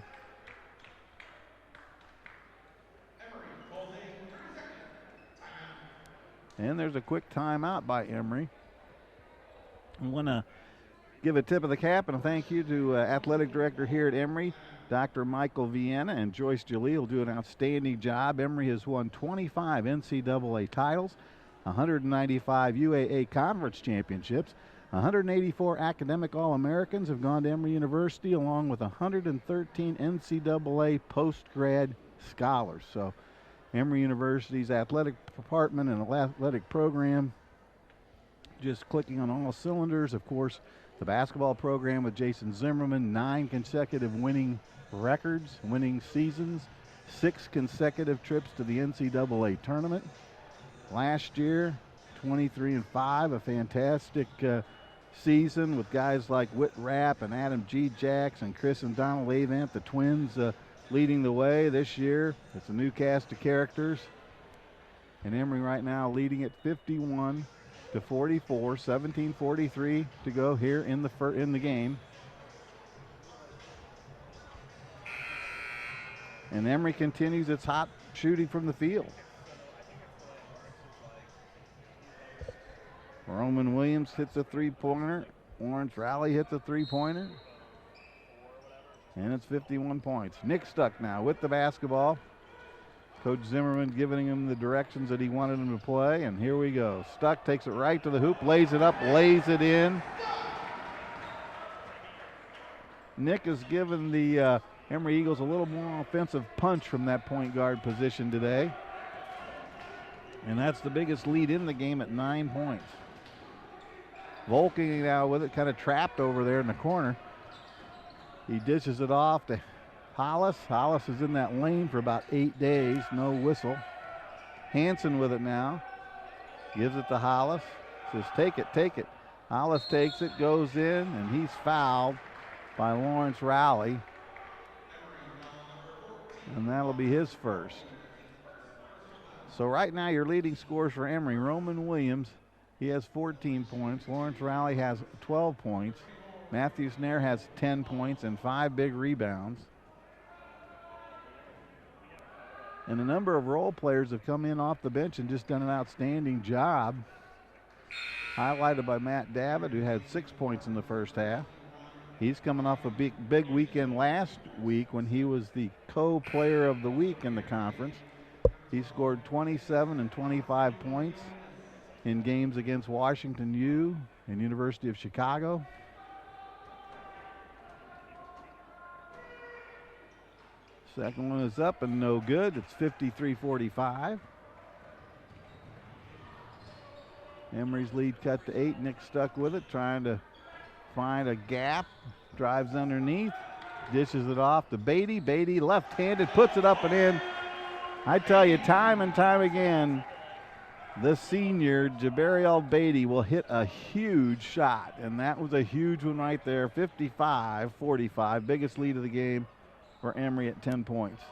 And there's a quick timeout by Emory. I want to give a tip of the cap and a thank you to athletic director here at Emory, Dr. Michael Vienna, and Joyce Jalil do an outstanding job. Emory has won 25 NCAA titles, 195 UAA conference championships, 184 academic All-Americans have gone to Emory University, along with 113 NCAA post-grad scholars. So Emory University's athletic department and athletic program just clicking on all cylinders. Of course, the basketball program with Jason Zimmerman, 9 consecutive winning records, winning seasons, 6 consecutive trips to the NCAA tournament. Last year, 23-5, a fantastic season with guys like Whit Rapp and Adam G. Jackson, Chris and Donald Avant, the twins leading the way. This year, it's a new cast of characters. And Emory right now leading at 51-44, 17:43 to go here in the game. And Emory continues its hot shooting from the field. Roman Williams hits a three-pointer. Lawrence Rowley hits a three-pointer. And it's 51 points. Nick Stuck now with the basketball. Coach Zimmerman giving him the directions that he wanted him to play. And here we go. Stuck takes it right to the hoop, lays it up, lays it in. Nick has given the Emory Eagles a little more offensive punch from that point guard position today. And that's the biggest lead in the game at 9 points. Volking now with it, kind of trapped over there in the corner. He dishes it off to Hollis. Hollis is in that lane for about 8 days, no whistle. Hanson with it now. Gives it to Hollis. Says, take it. Hollis takes it, goes in, and he's fouled by Lawrence Rowley. And that'll be his first. So right now your leading scorers for Emory, Roman Williams, he has 14 points. Lawrence Rowley has 12 points. Matthew Snare has 10 points and 5 big rebounds. And a number of role players have come in off the bench and just done an outstanding job. Highlighted by Matt Davitt, who had 6 points in the first half. He's coming off a big weekend last week when he was the co-player of the week in the conference. He scored 27 and 25 points in games against Washington U and University of Chicago. Second one is up and no good. It's 53-45. Emory's lead cut to 8. Nick Stuck with it, trying to find a gap. Drives underneath, dishes it off to Beatty. Beatty left-handed, puts it up and in. I tell you, time and time again, the senior, Jabariel Beatty, will hit a huge shot. And that was a huge one right there, 55-45. Biggest lead of the game for Emory at 10 points.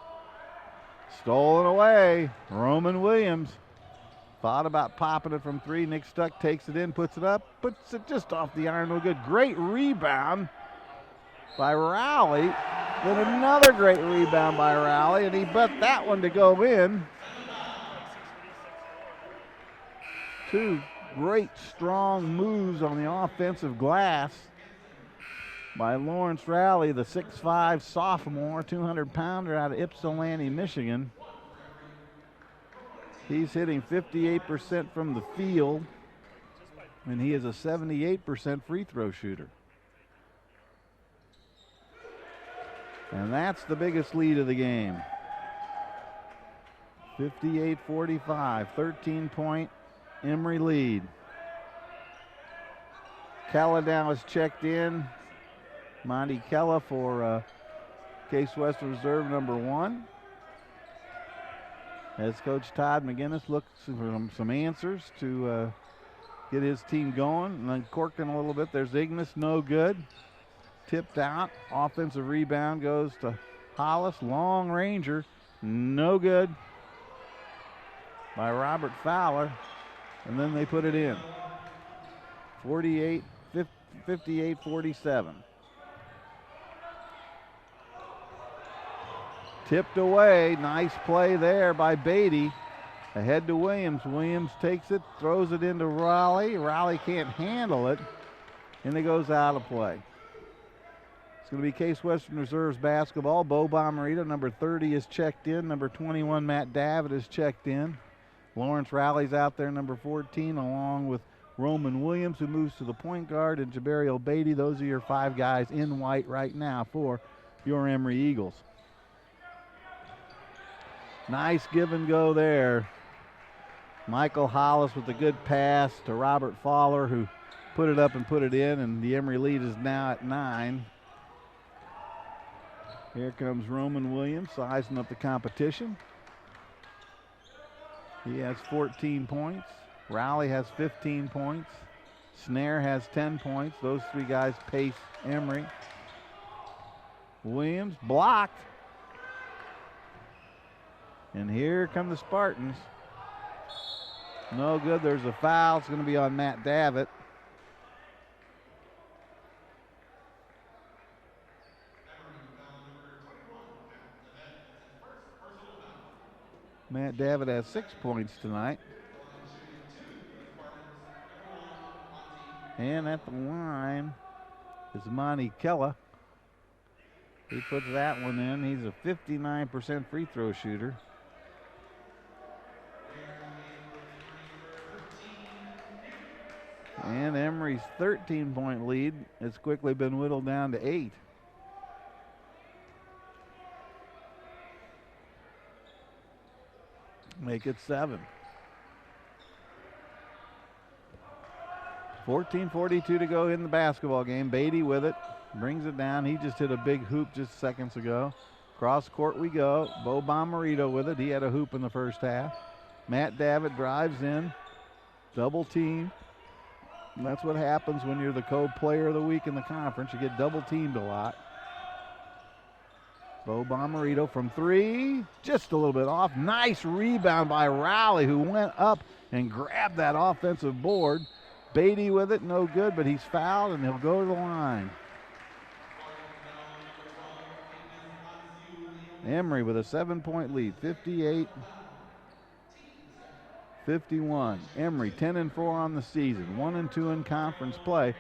Stolen away, Roman Williams. Thought about popping it from 3. Nick Stuck takes it in, puts it up, puts it just off the iron. No good. Great rebound by Rowley. Then another great rebound by Rowley, and he bet that one to go in. 2 great strong moves on the offensive glass by Lawrence Rowley, the 6'5 sophomore, 200-pounder out of Ypsilanti, Michigan. He's hitting 58% from the field, and he is a 78% free throw shooter. And that's the biggest lead of the game. 58-45, 13-point Emory lead. Kella now is checked in. Monty Kella for Case-West Reserve number 1. As Coach Todd McGinnis looks for some answers to get his team going. And then corking a little bit. There's Ignis, no good. Tipped out. Offensive rebound goes to Hollis. Long ranger, no good by Robert Fowler. And then they put it in. 58-47. Tipped away. Nice play there by Beatty. Ahead to Williams. Williams takes it, throws it into Raleigh. Raleigh can't handle it, and it goes out of play. It's going to be Case Western Reserves basketball. Bo Bomarito, number 30, is checked in. Number 21, Matt Davitt, is checked in. Lawrence Raleigh's out there, number 14, along with Roman Williams, who moves to the point guard, and Jabariel Beatty. Those are your 5 guys in white right now for your Emory Eagles. Nice give and go there. Michael Hollis with a good pass to Robert Fowler, who put it up and put it in, and the Emory lead is now at 9. Here comes Roman Williams sizing up the competition. He has 14 points. Raleigh has 15 points. Snare has 10 points. Those 3 guys pace Emory. Williams blocked. And here come the Spartans. No good. There's a foul. It's going to be on Matt Davitt. Matt Davitt has 6 points tonight. And at the line is Monty Kella. He puts that one in. He's a 59% free throw shooter. And Emory's 13-point lead has quickly been whittled down to 8. Make it 7. 14:42 to go in the basketball game. Beatty with it, brings it down. He just hit a big hoop just seconds ago. Cross court we go. Bo Bomarito with it. He had a hoop in the first half. Matt Davitt drives in, double team. And that's what happens when you're the co-player of the week in the conference. You get double teamed a lot. Bo Bomarito from 3, just a little bit off. Nice rebound by Raleigh, who went up and grabbed that offensive board. Beatty with it, no good, but he's fouled and he'll go to the line. Emory with a 7-point lead, 58-51. Emory 10-4 on the season, 1-2 in conference play.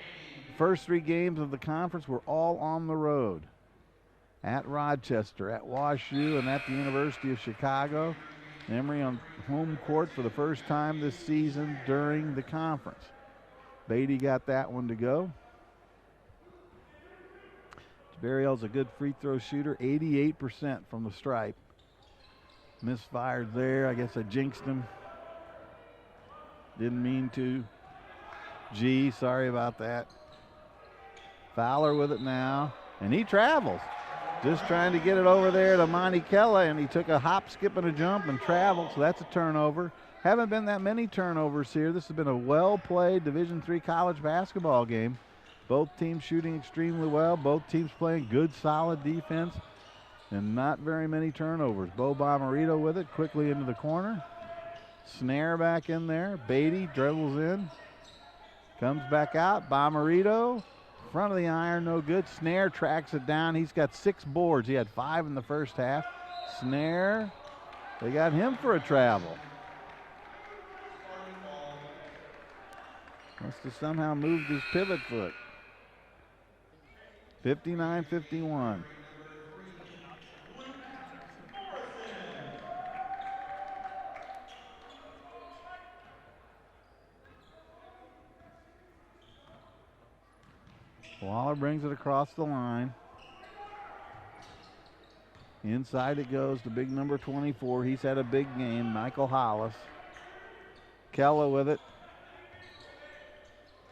First 3 games of the conference were all on the road. At Rochester, at WashU, and at the University of Chicago. Emory on home court for the first time this season during the conference. Beatty got that one to go. Jabariel's a good free throw shooter, 88% from the stripe. Misfired there. I guess I jinxed him. Didn't mean to. Gee, sorry about that. Fowler with it now, and he travels. Just trying to get it over there to Monty Kella, and he took a hop, skip, and a jump and traveled, so that's a turnover. Haven't been that many turnovers here. This has been a well-played Division III college basketball game. Both teams shooting extremely well. Both teams playing good, solid defense, and not very many turnovers. Bo Bomarito with it, quickly into the corner. Snare back in there. Beatty dribbles in. Comes back out. Bomarito. Front of the iron, no good. Snare tracks it down. He's got 6 boards. He had 5 in the first half. Snare, they got him for a travel. Must have somehow moved his pivot foot. 59-51. Waller brings it across the line. Inside it goes to big number 24. He's had a big game, Michael Hollis. Kella with it.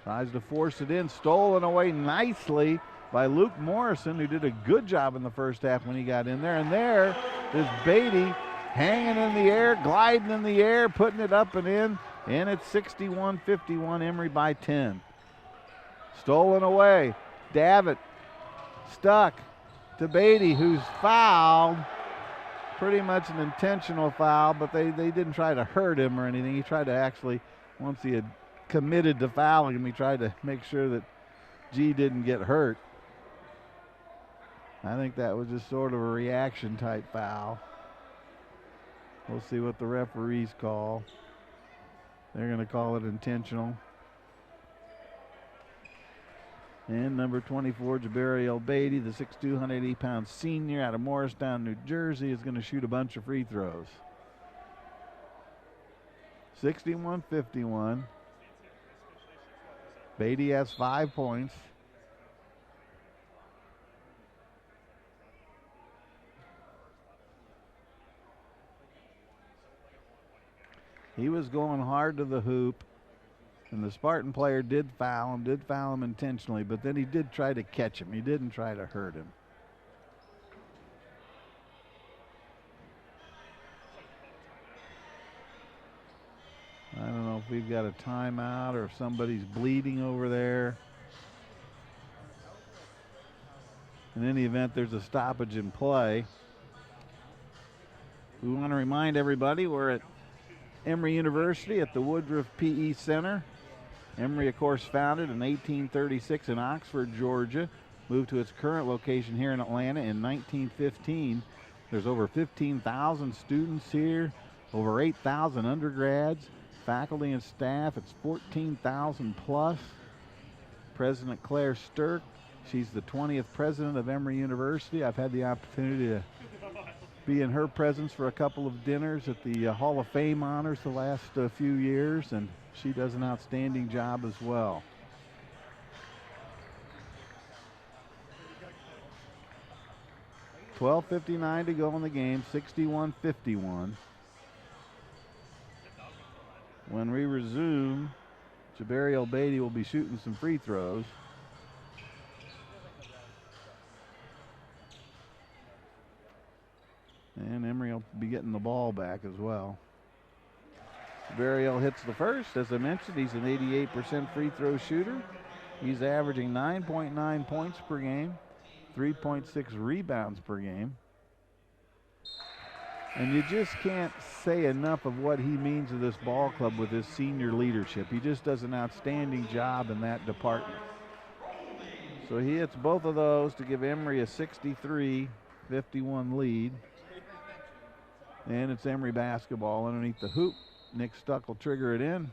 Tries to force it in. Stolen away nicely by Luke Morrison, who did a good job in the first half when he got in there. And there is Beatty hanging in the air, gliding in the air, putting it up and in. And it's 61-51, Emory by 10. Stolen away. Davitt stuck to Beatty, who's fouled. Pretty much an intentional foul, but they didn't try to hurt him or anything. He tried to actually, once he had committed to fouling him. He tried to make sure that G didn't get hurt. I think that was just sort of a reaction type foul. We'll see what the referees call. They're going to call it intentional. And number 24, Jabari El-Beatty, the 6'2", 180-pound senior out of Morristown, New Jersey, is going to shoot a bunch of free throws. 61-51. Beatty has 5 points. He was going hard to the hoop, and the Spartan player did foul him intentionally, but then he did try to catch him. He didn't try to hurt him. I don't know if we've got a timeout or if somebody's bleeding over there. In any event, there's a stoppage in play. We want to remind everybody we're at Emory University at the Woodruff P.E. Center. Emory, of course, founded in 1836 in Oxford, Georgia, moved to its current location here in Atlanta in 1915. There's over 15,000 students here, over 8,000 undergrads, faculty and staff. It's 14,000 plus. President Claire Stirk, she's the 20th president of Emory University. I've had the opportunity to be in her presence for a couple of dinners at the Hall of Fame honors the last few years, and she does an outstanding job as well. $12:59 to go in the game, 61-51. When we resume, Jabari El-Beatty will be shooting some free throws. And Emory will be getting the ball back as well. Jabari hits the first. As I mentioned, he's an 88% free throw shooter. He's averaging 9.9 points per game, 3.6 rebounds per game. And you just can't say enough of what he means to this ball club with his senior leadership. He just does an outstanding job in that department. So he hits both of those to give Emory a 63-51 lead. And it's Emory basketball underneath the hoop. Nick Stuck will trigger it in.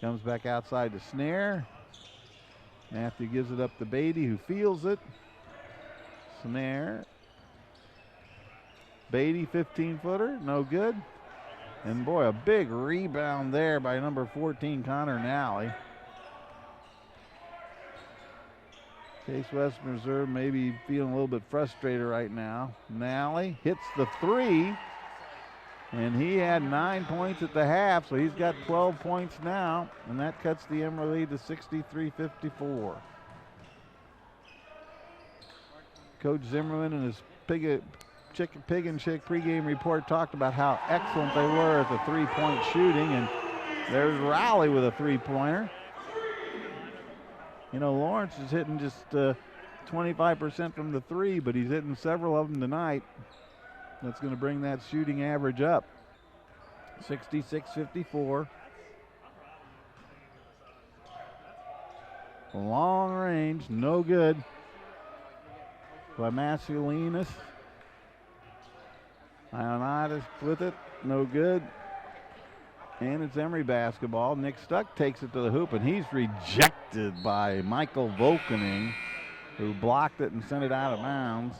Comes back outside to Snare. Matthew gives it up to Beatty, who feels it. Snare. Beatty, 15-footer, no good. And boy, a big rebound there by number 14, Connor Nally. Case Western Reserve maybe feeling a little bit frustrated right now. Nally hits the three, and he had 9 points at the half, so he's got 12 points now, and that cuts the Emory lead to 63-54. Coach Zimmerman in his Pig and Chick pregame report talked about how excellent they were at the three-point shooting, and there's Rowley with a three-pointer. You know, Lawrence is hitting just 25% from the three, but he's hitting several of them tonight. That's going to bring that shooting average up. 66-54. Long range, no good by Masculinus. Ioannidis with it, no good. And it's Emory basketball. Nick Stuck takes it to the hoop, and he's rejected by Michael Volkening, who blocked it and sent it out of bounds.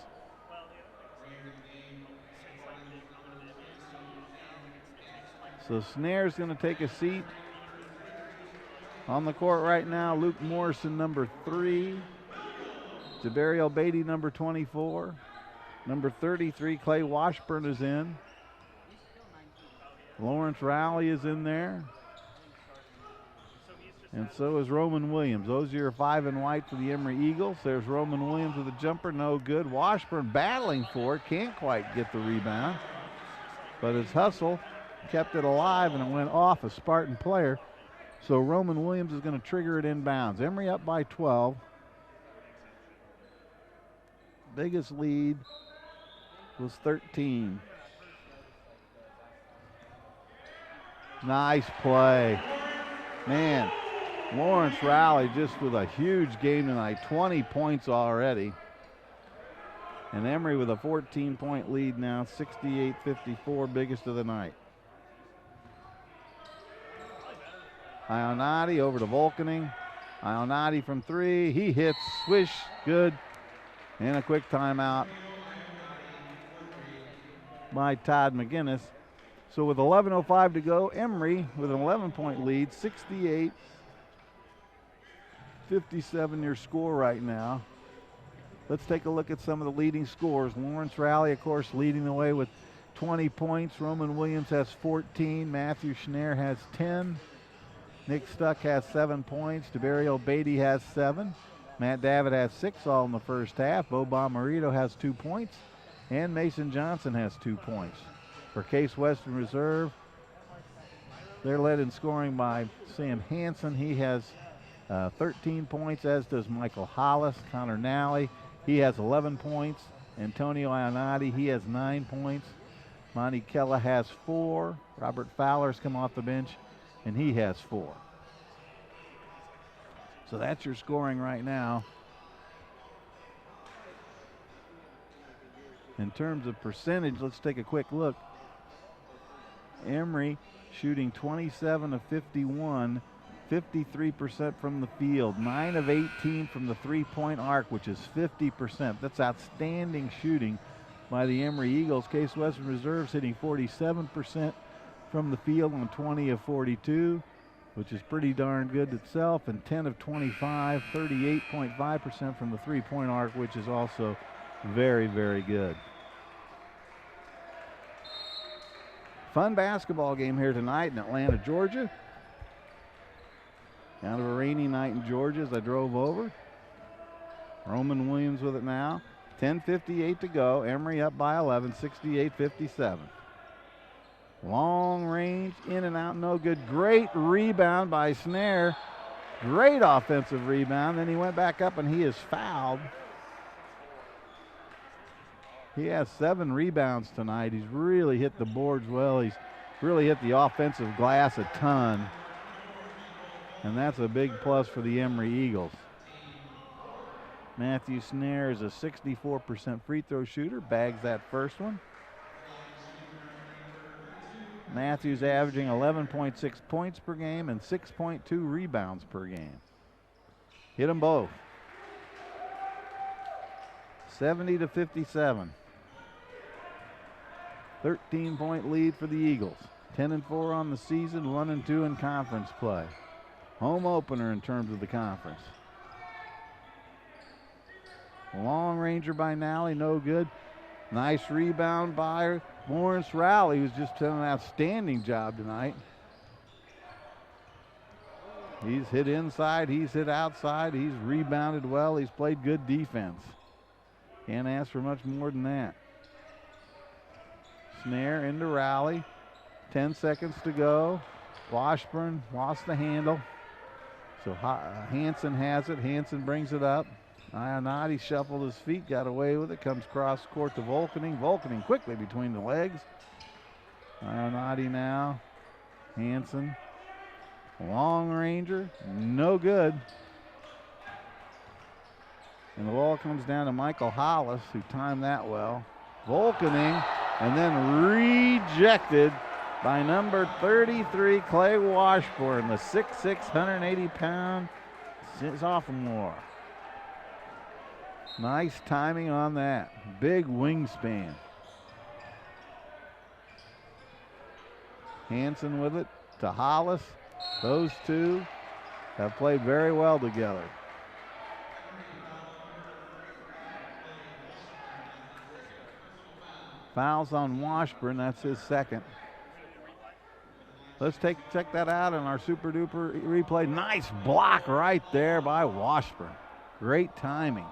So Snare's going to take a seat. On the court right now, Luke Morrison, number 3. Jabari El-Beatty, number 24. Number 33, Clay Washburn is in. Lawrence Rowley is in there. And so is Roman Williams. Those are your 5 in white for the Emory Eagles. There's Roman Williams with a jumper, no good. Washburn battling for it, can't quite get the rebound. But his hustle kept it alive, and it went off a Spartan player. So Roman Williams is going to trigger it inbounds. Emory up by 12. Biggest lead was 13. Nice play. Man, Lawrence Rowley just with a huge game tonight, 20 points already. And Emory with a 14-point lead now, 68-54, biggest of the night. Ionati over to Volkening. Ionati from three. He hits, swish, good. And a quick timeout by Todd McGinnis. So with 11:05 to go, Emory with an 11-point lead, 68-57 your score right now. Let's take a look at some of the leading scores. Lawrence Rowley, of course, leading the way with 20 points. Roman Williams has 14. Matthew Schneer has 10. Nick Stuck has 7 points. DeBario Beatty has 7. Matt Davitt has 6 all in the first half. Bo Bomarito has 2 points. And Mason Johnson has 2 points. For Case Western Reserve, they're led in scoring by Sam Hansen. He has 13 points, as does Michael Hollis. Connor Nally, he has 11 points. Antonio Ionati, he has 9 points. Monty Kella has 4. Robert Fowler's come off the bench, and he has 4. So that's your scoring right now. In terms of percentage, let's take a quick look. Emory shooting 27 of 51, 53% from the field, 9 of 18 from the three-point arc, which is 50%. That's outstanding shooting by the Emory Eagles. Case Western Reserves hitting 47% from the field on 20 of 42, which is pretty darn good itself, and 10 of 25, 38.5% from the three-point arc, which is also very, very good. Fun basketball game here tonight in Atlanta, Georgia. Kind of a rainy night in Georgia as I drove over. Roman Williams with it now. 10:58 to go. Emory up by 11, 68-57. Long range, in and out, no good. Great rebound by Snare. Great offensive rebound. Then he went back up and he is fouled. He has 7 rebounds tonight. He's really hit the boards well. He's really hit the offensive glass a ton. And that's a big plus for the Emory Eagles. Matthew Snare is a 64% free throw shooter, bags that first one. Matthews averaging 11.6 points per game and 6.2 rebounds per game. Hit them both. 70-57. 13-point lead for the Eagles. 10-4 on the season, 1-2 in conference play. Home opener in terms of the conference. Long ranger by Nally, no good. Nice rebound by Lawrence Rowley, who's just done an outstanding job tonight. He's hit inside, he's hit outside, he's rebounded well, he's played good defense. Can't ask for much more than that. Snare into Rowley. 10 seconds to go. Washburn lost the handle. So Hansen has it. Hansen brings it up. Ionati shuffled his feet, got away with it. Comes cross court to Volkening. Volkening quickly between the legs. Ionati now. Hansen. Long ranger. No good. And the ball comes down to Michael Hollis, who timed that well. Volkening, and then rejected by number 33, Clay Washburn, the 6'6", 180-pound sophomore. Nice timing on that. Big wingspan. Hansen with it to Hollis. Those two have played very well together. Fouls on Washburn, that's his second. Let's check that out in our super duper replay. Nice block right there by Washburn. Great timing.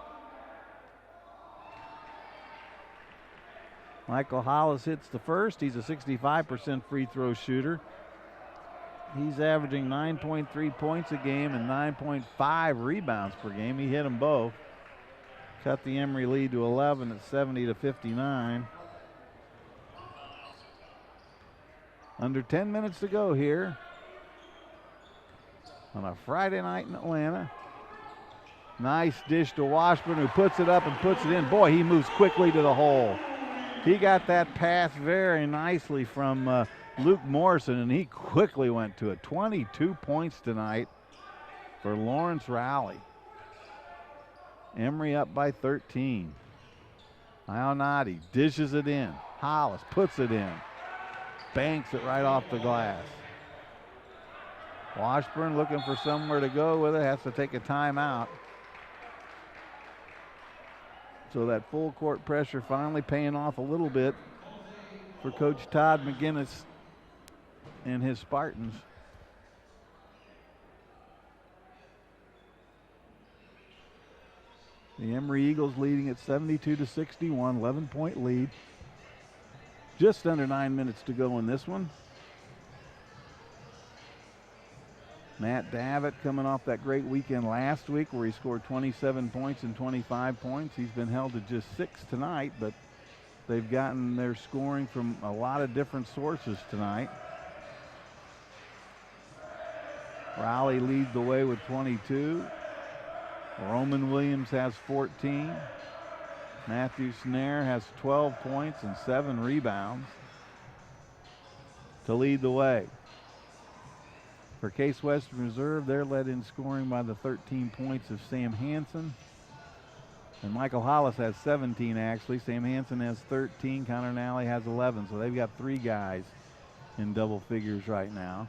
Michael Hollis hits the first. He's a 65% free throw shooter. He's averaging 9.3 points a game and 9.5 rebounds per game. He hit them both. Cut the Emory lead to 11 at 70-59. Under 10 minutes to go here. on a Friday night in Atlanta. Nice dish to Washburn, who puts it up and puts it in. Boy, he moves quickly to the hole. He got that pass very nicely from Luke Morrison, and he quickly went to it. 22 points tonight for Lawrence Rowley. Emory up by 13. Ionati dishes it in. Hollis puts it in. Banks it right off the glass. Washburn looking for somewhere to go with it. Has to take a timeout. So that full court pressure finally paying off a little bit for Coach Todd McGinnis and his Spartans. The Emory Eagles leading at 72-61, 11-point lead. Just under 9 minutes to go in this one. Matt Davitt coming off that great weekend last week where he scored 27 points and 25 points. He's been held to just 6 tonight, but they've gotten their scoring from a lot of different sources tonight. Rowley leads the way with 22. Roman Williams has 14. Matthew Snare has 12 points and 7 rebounds to lead the way. For Case Western Reserve, they're led in scoring by the 13 points of Sam Hansen. And Michael Hollis has 17 actually. Sam Hansen has 13. Connor Nally has 11. So they've got 3 guys in double figures right now.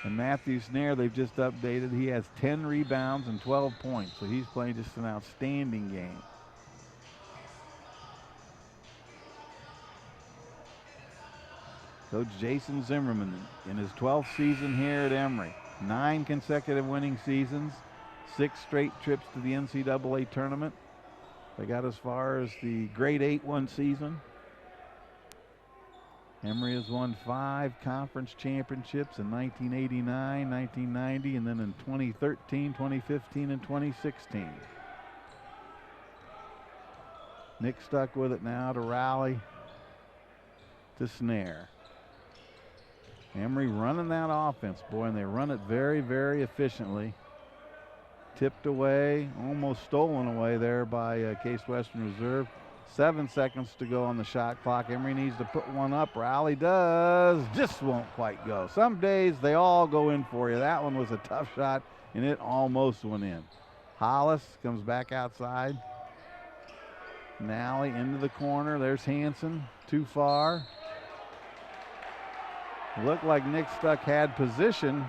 And Matthew Snare, they've just updated. He has 10 rebounds and 12 points. So he's playing just an outstanding game. Coach Jason Zimmerman in his 12th season here at Emory. 9 consecutive winning seasons, 6 straight trips to the NCAA tournament. They got as far as the grade 8 one season. Emory has won 5 conference championships in 1989, 1990, and then in 2013, 2015, and 2016. Nick stuck with it now to Rowley, to Snare. Emory running that offense, boy, and they run it very, very efficiently. Tipped away, almost stolen away there by Case Western Reserve. 7 seconds to go on the shot clock. Emory needs to put one up. Rowley does, just won't quite go. Some days they all go in for you. That one was a tough shot, and it almost went in. Hollis comes back outside. Nally into the corner. There's Hansen, too far. Looked like Nick Stuck had position,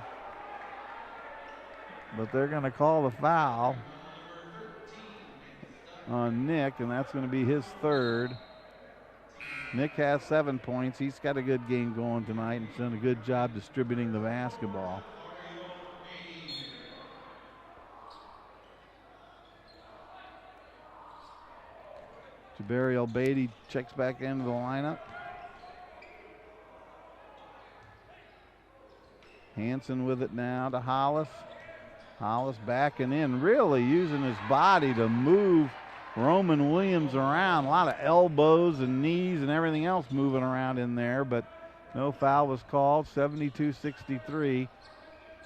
but they're going to call the foul on Nick, and that's going to be his 3rd. Nick has 7 points. He's got a good game going tonight and done a good job distributing the basketball. Jabari El-Beatty checks back into the lineup. Hansen with it now to Hollis. Hollis backing in, really using his body to move Roman Williams around. A lot of elbows and knees and everything else moving around in there, but no foul was called. 72-63.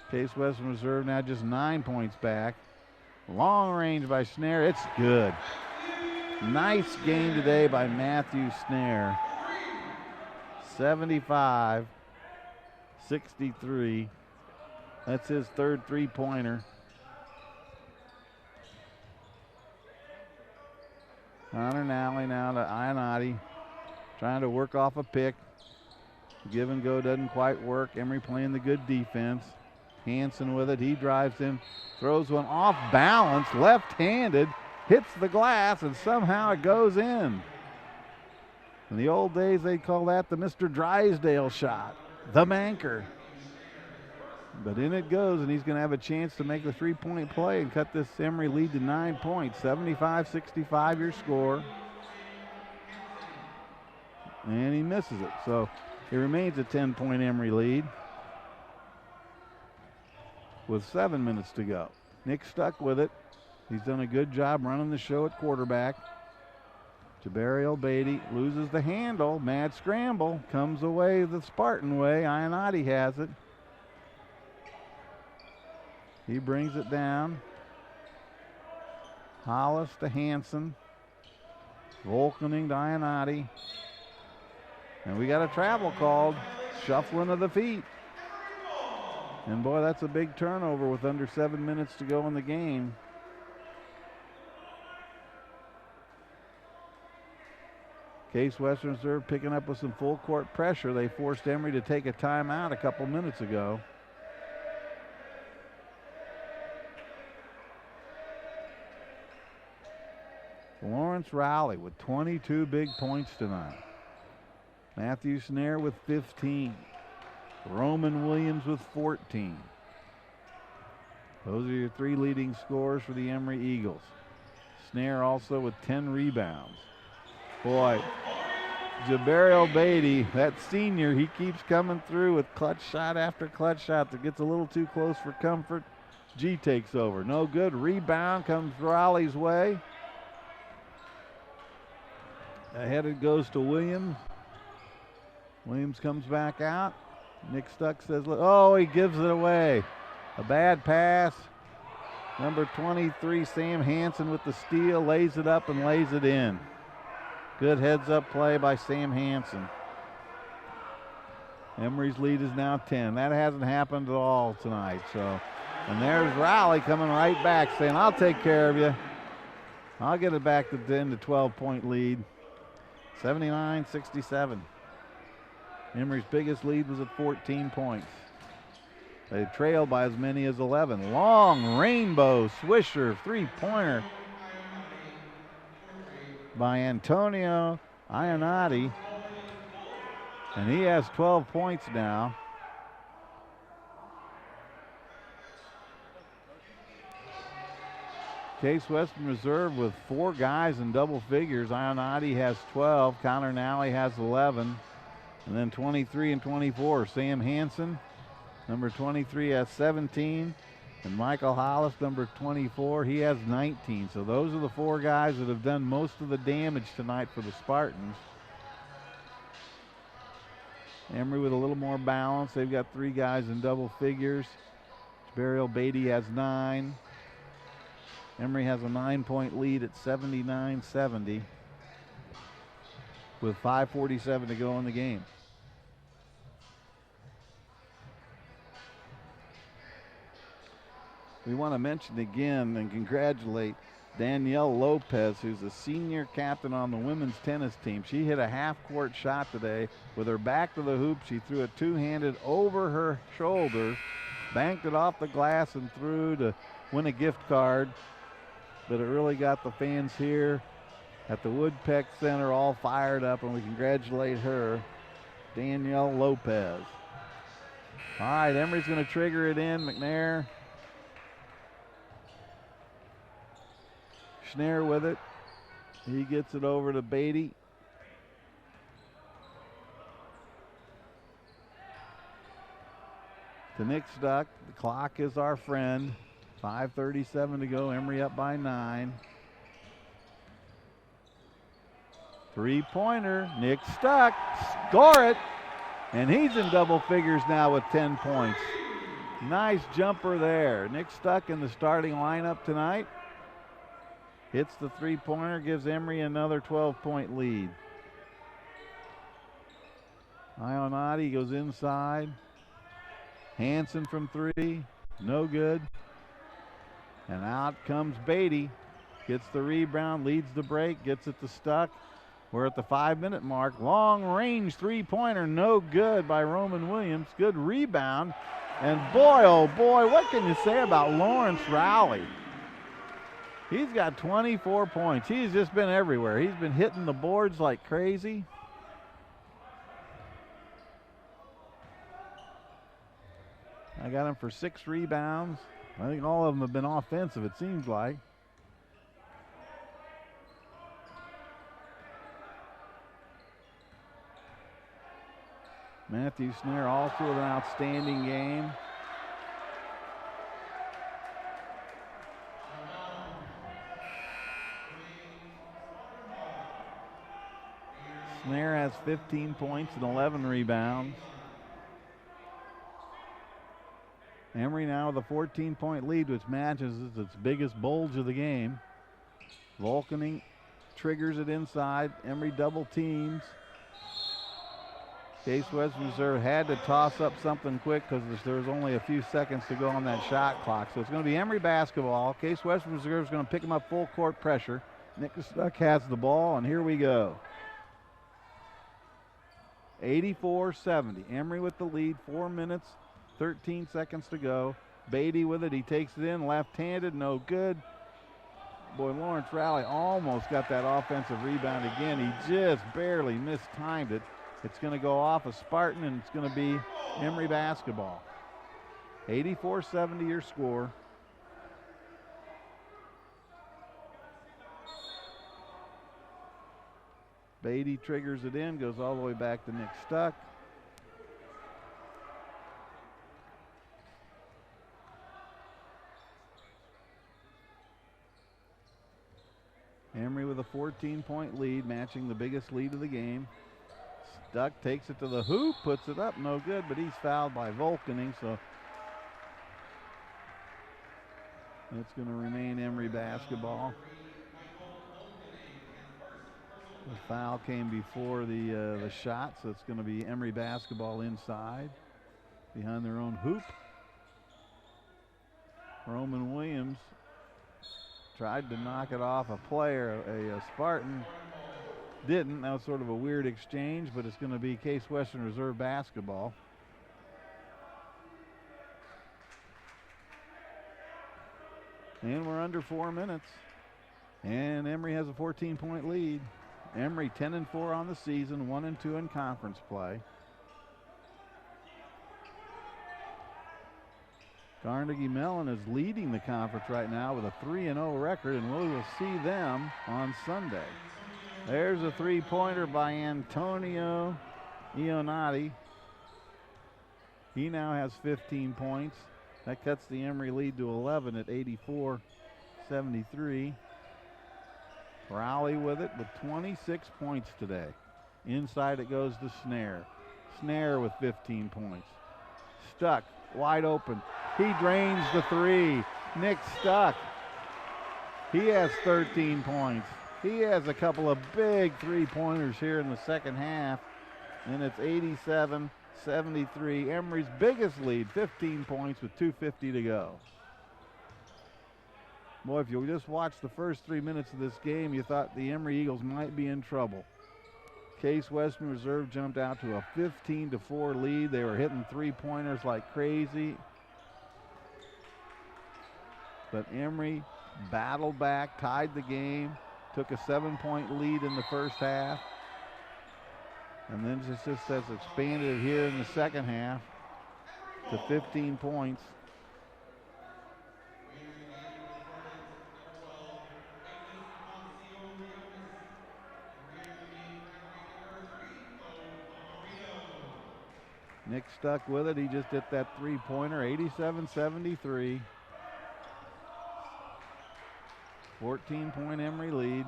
Case Western Reserve now just 9 points back. Long range by Snare. It's good. Nice game today by Matthew Snare. 75-63. That's his 3rd three-pointer. Connor Nally now to Ionati. Trying to work off a pick. Give and go doesn't quite work. Emory playing the good defense. Hansen with it. He drives in. Throws one off balance. Left-handed. Hits the glass and somehow it goes in. In the old days they'd call that the Mr. Drysdale shot. The banker. But in it goes, and he's going to have a chance to make the 3-point play and cut this Emory lead to 9 points. 75-65 your score. And he misses it. So it remains a 10-point Emory lead with 7 minutes to go. Nick stuck with it. He's done a good job running the show at quarterback. Jabari El-Beatty loses the handle. Mad scramble. Comes away the Spartan way. Ionati has it. He brings it down. Hollis to Hansen. Volkening to Ionati. And we got a travel called. Shuffling of the feet. And boy, that's a big turnover with under 7 minutes to go in the game. Case Western Reserve picking up with some full court pressure. They forced Emory to take a timeout a couple minutes ago. Lawrence Rowley with 22 big points tonight. Matthew Snare with 15. Roman Williams with 14. Those are your three leading scorers for the Emory Eagles. Snare also with 10 rebounds. Boy, Jabariel Beatty, that senior, he keeps coming through with clutch shot after clutch shot that gets a little too close for comfort. G takes over. No good. Rebound comes Rowley's way. Ahead it goes to Williams. Williams comes back out. Nick Stuck says, oh, he gives it away. A bad pass. Number 23, Sam Hansen with the steal, lays it up and lays it in. Good heads-up play by Sam Hansen. Emory's lead is now 10. That hasn't happened at all tonight. And there's Rowley coming right back saying, I'll take care of you. I'll get it back to the 12-point lead. 79-67. Emory's biggest lead was at 14 points. They trailed by as many as 11. Long rainbow swisher three-pointer by Antonio Ionati. And he has 12 points now. Case Western Reserve with 4 guys in double figures. Ionati has 12. Connor Nally has 11. And then 23 and 24. Sam Hansen, number 23, has 17. And Michael Hollis, number 24, he has 19. So those are the 4 guys that have done most of the damage tonight for the Spartans. Emory with a little more balance. They've got 3 guys in double figures. Jabariel Beatty has 9. Emory has a 9-point lead at 79-70 with 5:47 to go in the game. We want to mention again and congratulate Danielle Lopez, who's a senior captain on the women's tennis team. She hit a half-court shot today with her back to the hoop. She threw it two-handed over her shoulder, banked it off the glass and through to win a gift card. But it really got the fans here at the Woodpeck Center all fired up, and we congratulate her, Danielle Lopez. All right, Emory's going to trigger it in. McNair. Schnare with it. He gets it over to Beatty. To Nick Stuck. The clock is our friend. 5:37 to go. Emory up by 9. Three-pointer. Nick Stuck. Score it. And he's in double figures now with 10 points. Nice jumper there. Nick Stuck in the starting lineup tonight. Hits the three-pointer, gives Emory another 12-point lead. Ionati goes inside. Hansen from 3, no good. And out comes Beatty. Gets the rebound, leads the break, gets it to Stuck. We're at the 5-minute mark. Long range three-pointer, no good by Roman Williams. Good rebound. And boy, oh boy, what can you say about Lawrence Rowley? He's got 24 points. He's just been everywhere. He's been hitting the boards like crazy. I got him for 6 rebounds. I think all of them have been offensive, it seems like. Matthew Snare also with an outstanding game. Snare has 15 points and 11 rebounds. Emory now with a 14-point lead, which matches its biggest bulge of the game. Volkening triggers it inside. Emory double teams. Case Western Reserve had to toss up something quick because there was only a few seconds to go on that shot clock. So it's going to be Emory basketball. Case Western Reserve is going to pick them up full court pressure. Nick Stuck has the ball, and here we go. 84-70. Emory with the lead, 4 minutes, 13 seconds to go. Beatty with it, he takes it in, left-handed, no good. Boy, Lawrence Rowley almost got that offensive rebound again. He just barely mistimed it. It's going to go off a Spartan, and it's going to be Emory basketball. 84-70 your score. Beatty triggers it in, goes all the way back to Nick Stuck. Emory with a 14-point lead, matching the biggest lead of the game. Stuck takes it to the hoop, puts it up, no good, but he's fouled by Volkening, so it's going to remain Emory basketball. The foul came before the shot, so it's going to be Emory basketball inside, behind their own hoop. Roman Williams tried to knock it off a player, a Spartan. Didn't. That was sort of a weird exchange, but it's going to be Case Western Reserve basketball. And we're under 4 minutes. And Emory has a 14-point lead. Emory 10-4 on the season, 1-2 in conference play. Carnegie Mellon is leading the conference right now with a 3-0 record, and we will see them on Sunday. There's a three-pointer by Antonio Ionati. He now has 15 points. That cuts the Emory lead to 11 at 84-73. Rowley with it with 26 points today. Inside it goes to Snare. Snare with 15 points. Stuck, wide open. He drains the three. Nick Stuck. He has 13 points. He has a couple of big three-pointers here in the second half. And it's 87-73. Emory's biggest lead, 15 points with 2:50 to go. Boy, if you just watched the first 3 minutes of this game, you thought the Emory Eagles might be in trouble. Case Western Reserve jumped out to a 15-4 lead. They were hitting three-pointers like crazy. But Emory battled back, tied the game, took a 7-point lead in the first half. And then just has expanded here in the second half to 15 points. Nick Stuck with it. He just hit that three-pointer, 87-73. 14-point Emory lead.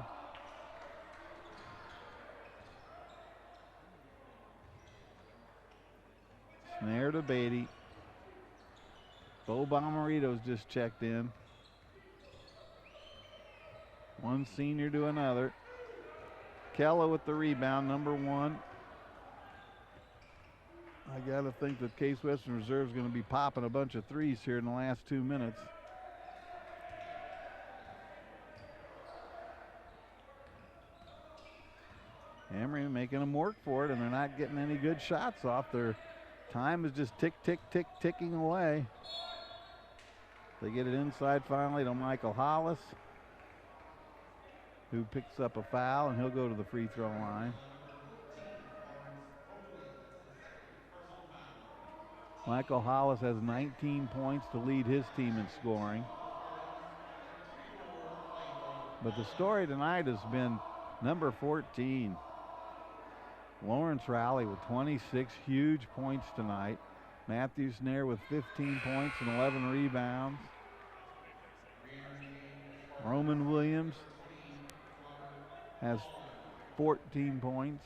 Snare to Beatty. Bo Bomarito's just checked in. One senior to another. Kella with the rebound, number one. I got to think that Case Western Reserve is going to be popping a bunch of threes here in the last 2 minutes. Emory making them work for it, and they're not getting any good shots off. Their time is just ticking away. They get it inside finally to Michael Hollis, who picks up a foul, and he'll go to the free throw line. Michael Hollis has 19 points to lead his team in scoring. But the story tonight has been number 14. Lawrence Rowley with 26 huge points tonight. Matthew Snare with 15 points and 11 rebounds. Roman Williams has 14 points.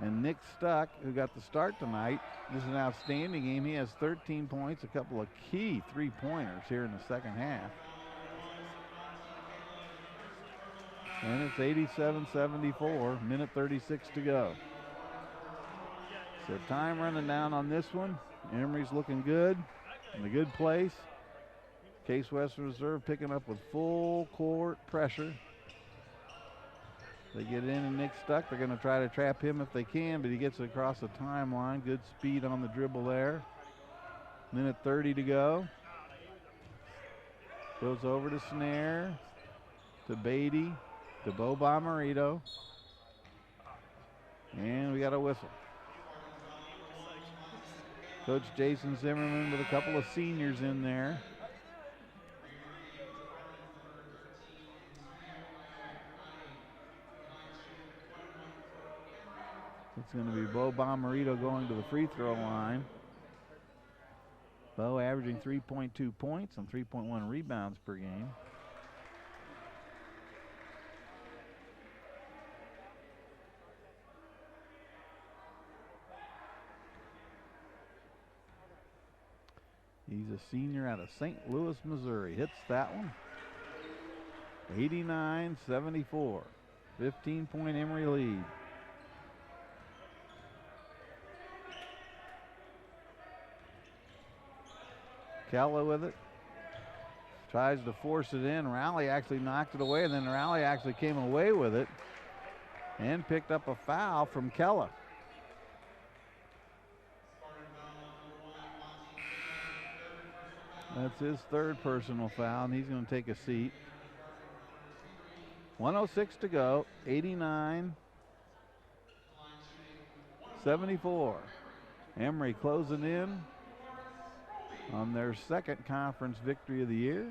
And Nick Stuck, who got the start tonight, this is an outstanding game. He has 13 points, a couple of key three-pointers here in the second half. And it's 87-74, minute 36 to go. So time running down on this one. Emory's looking good, in a good place. Case Western Reserve picking up with full court pressure. They get in and Nick Stuck. They're going to try to trap him if they can, but he gets it across the timeline. Good speed on the dribble there. Minute 30 to go. Goes over to Snare, to Beatty, to Bo Bomarito. And we got a whistle. Coach Jason Zimmerman with a couple of seniors in there. It's going to be Bo Bomarito going to the free throw line. Bo averaging 3.2 points and 3.1 rebounds per game. He's a senior out of St. Louis, Missouri. Hits that one. 89-74. 15-point Emory lead. Kella with it. Tries to force it in. Rowley actually knocked it away, and then Rowley actually came away with it and picked up a foul from Kella. That's his third personal foul, and he's going to take a seat. 1:06 to go, 89-74. Emory closing in on their second conference victory of the year.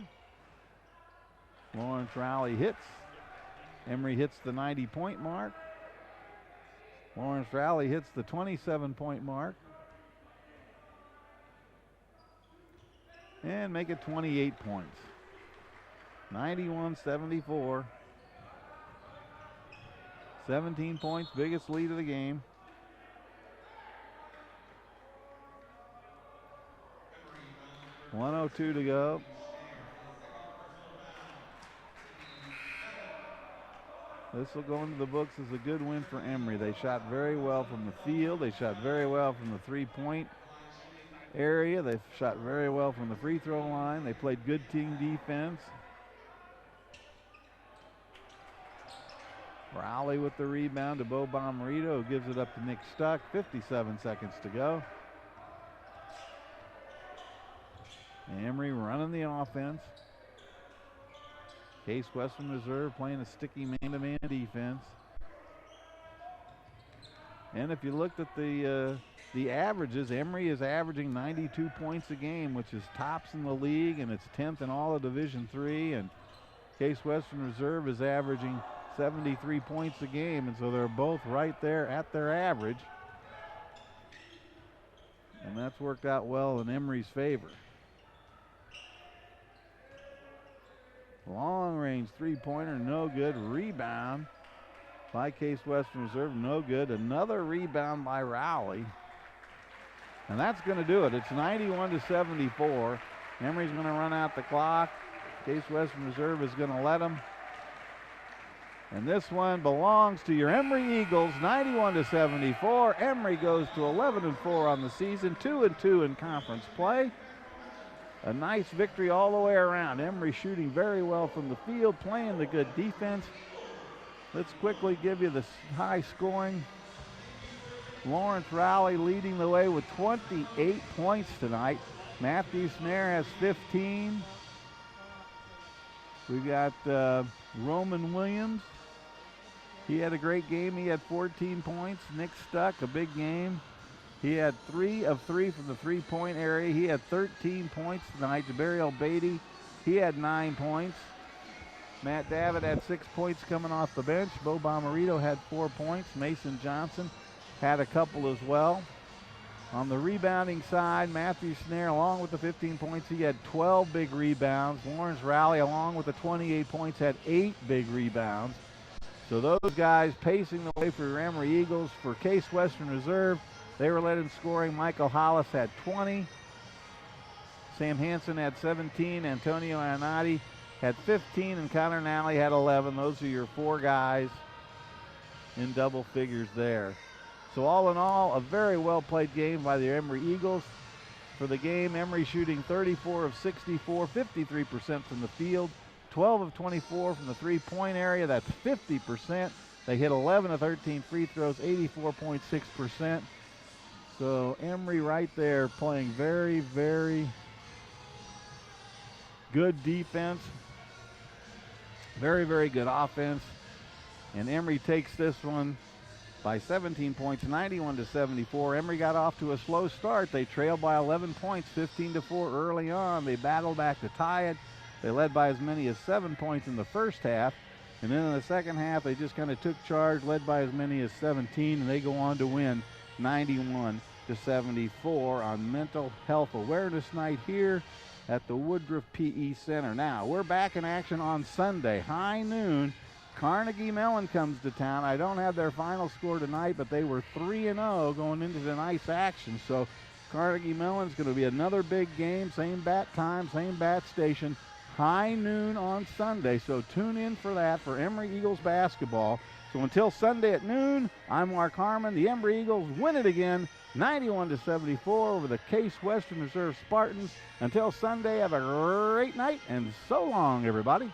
Lawrence Rowley hits. Emory hits the 90-point mark. Lawrence Rowley hits the 27-point mark. And make it 28 points. 91-74. 17 points, biggest lead of the game. .102 to go. This will go into the books as a good win for Emory. They shot very well from the field. They shot very well from the three-point area. They shot very well from the free throw line. They played good team defense. Rowley with the rebound to Bo Bomarito, who gives it up to Nick Stuck. 57 seconds to go. Emory running the offense. Case Western Reserve playing a sticky man-to-man defense. And if you looked at the averages, Emory is averaging 92 points a game, which is tops in the league, and it's 10th in all of Division III. And Case Western Reserve is averaging 73 points a game, and so they're both right there at their average. And that's worked out well in Emory's favor. Long range three-pointer, no good. Rebound by Case Western Reserve, no good. Another rebound by Rowley. And that's going to do it. It's 91-74. Emory's going to run out the clock. Case Western Reserve is going to let them. And this one belongs to your Emory Eagles, 91-74. Emory goes to 11-4 on the season, 2-2 in conference play. A nice victory all the way around. Emory shooting very well from the field, playing the good defense. Let's quickly give you the high scoring. Lawrence Rowley leading the way with 28 points tonight. Matthew Snare has 15. We got Roman Williams. He had a great game. He had 14 points. Nick Stuck, a big game. He had 3 of 3 from the three-point area. He had 13 points tonight. Jabariel Beatty, he had 9 points. Matt Davitt had 6 points coming off the bench. Bo Bomarito had 4 points. Mason Johnson had a couple as well. On the rebounding side, Matthew Snare, along with the 15 points, he had 12 big rebounds. Lawrence Rowley, along with the 28 points, had 8 big rebounds. So those guys pacing the way for your Emory Eagles. For Case Western Reserve, they were led in scoring. Michael Hollis had 20. Sam Hansen had 17. Antonio Ionati had 15. And Connor Nally had 11. Those are your 4 guys in double figures there. So all in all, a very well-played game by the Emory Eagles. For the game, Emory shooting 34 of 64, 53% from the field, 12 of 24 from the three-point area. That's 50%. They hit 11 of 13 free throws, 84.6%. So Emory right there playing very, very good defense. Very, very good offense. And Emory takes this one by 17 points, 91-74. Emory got off to a slow start. They trailed by 11 points, 15-4 early on. They battled back to tie it. They led by as many as 7 points in the first half. And then in the second half, they just kind of took charge, led by as many as 17, and they go on to win 91-74 on Mental Health Awareness Night here at the Woodruff P.E. Center. Now, we're back in action on Sunday, high noon. Carnegie Mellon comes to town. I don't have their final score tonight, but they were 3-0 going into tonight's action. So Carnegie Mellon's going to be another big game, same bat time, same bat station, high noon on Sunday. So tune in for that for Emory Eagles basketball. So until Sunday at noon, I'm Mark Harmon. The Emory Eagles win it again, 91-74 over the Case Western Reserve Spartans. Until Sunday, have a great night, and so long, everybody.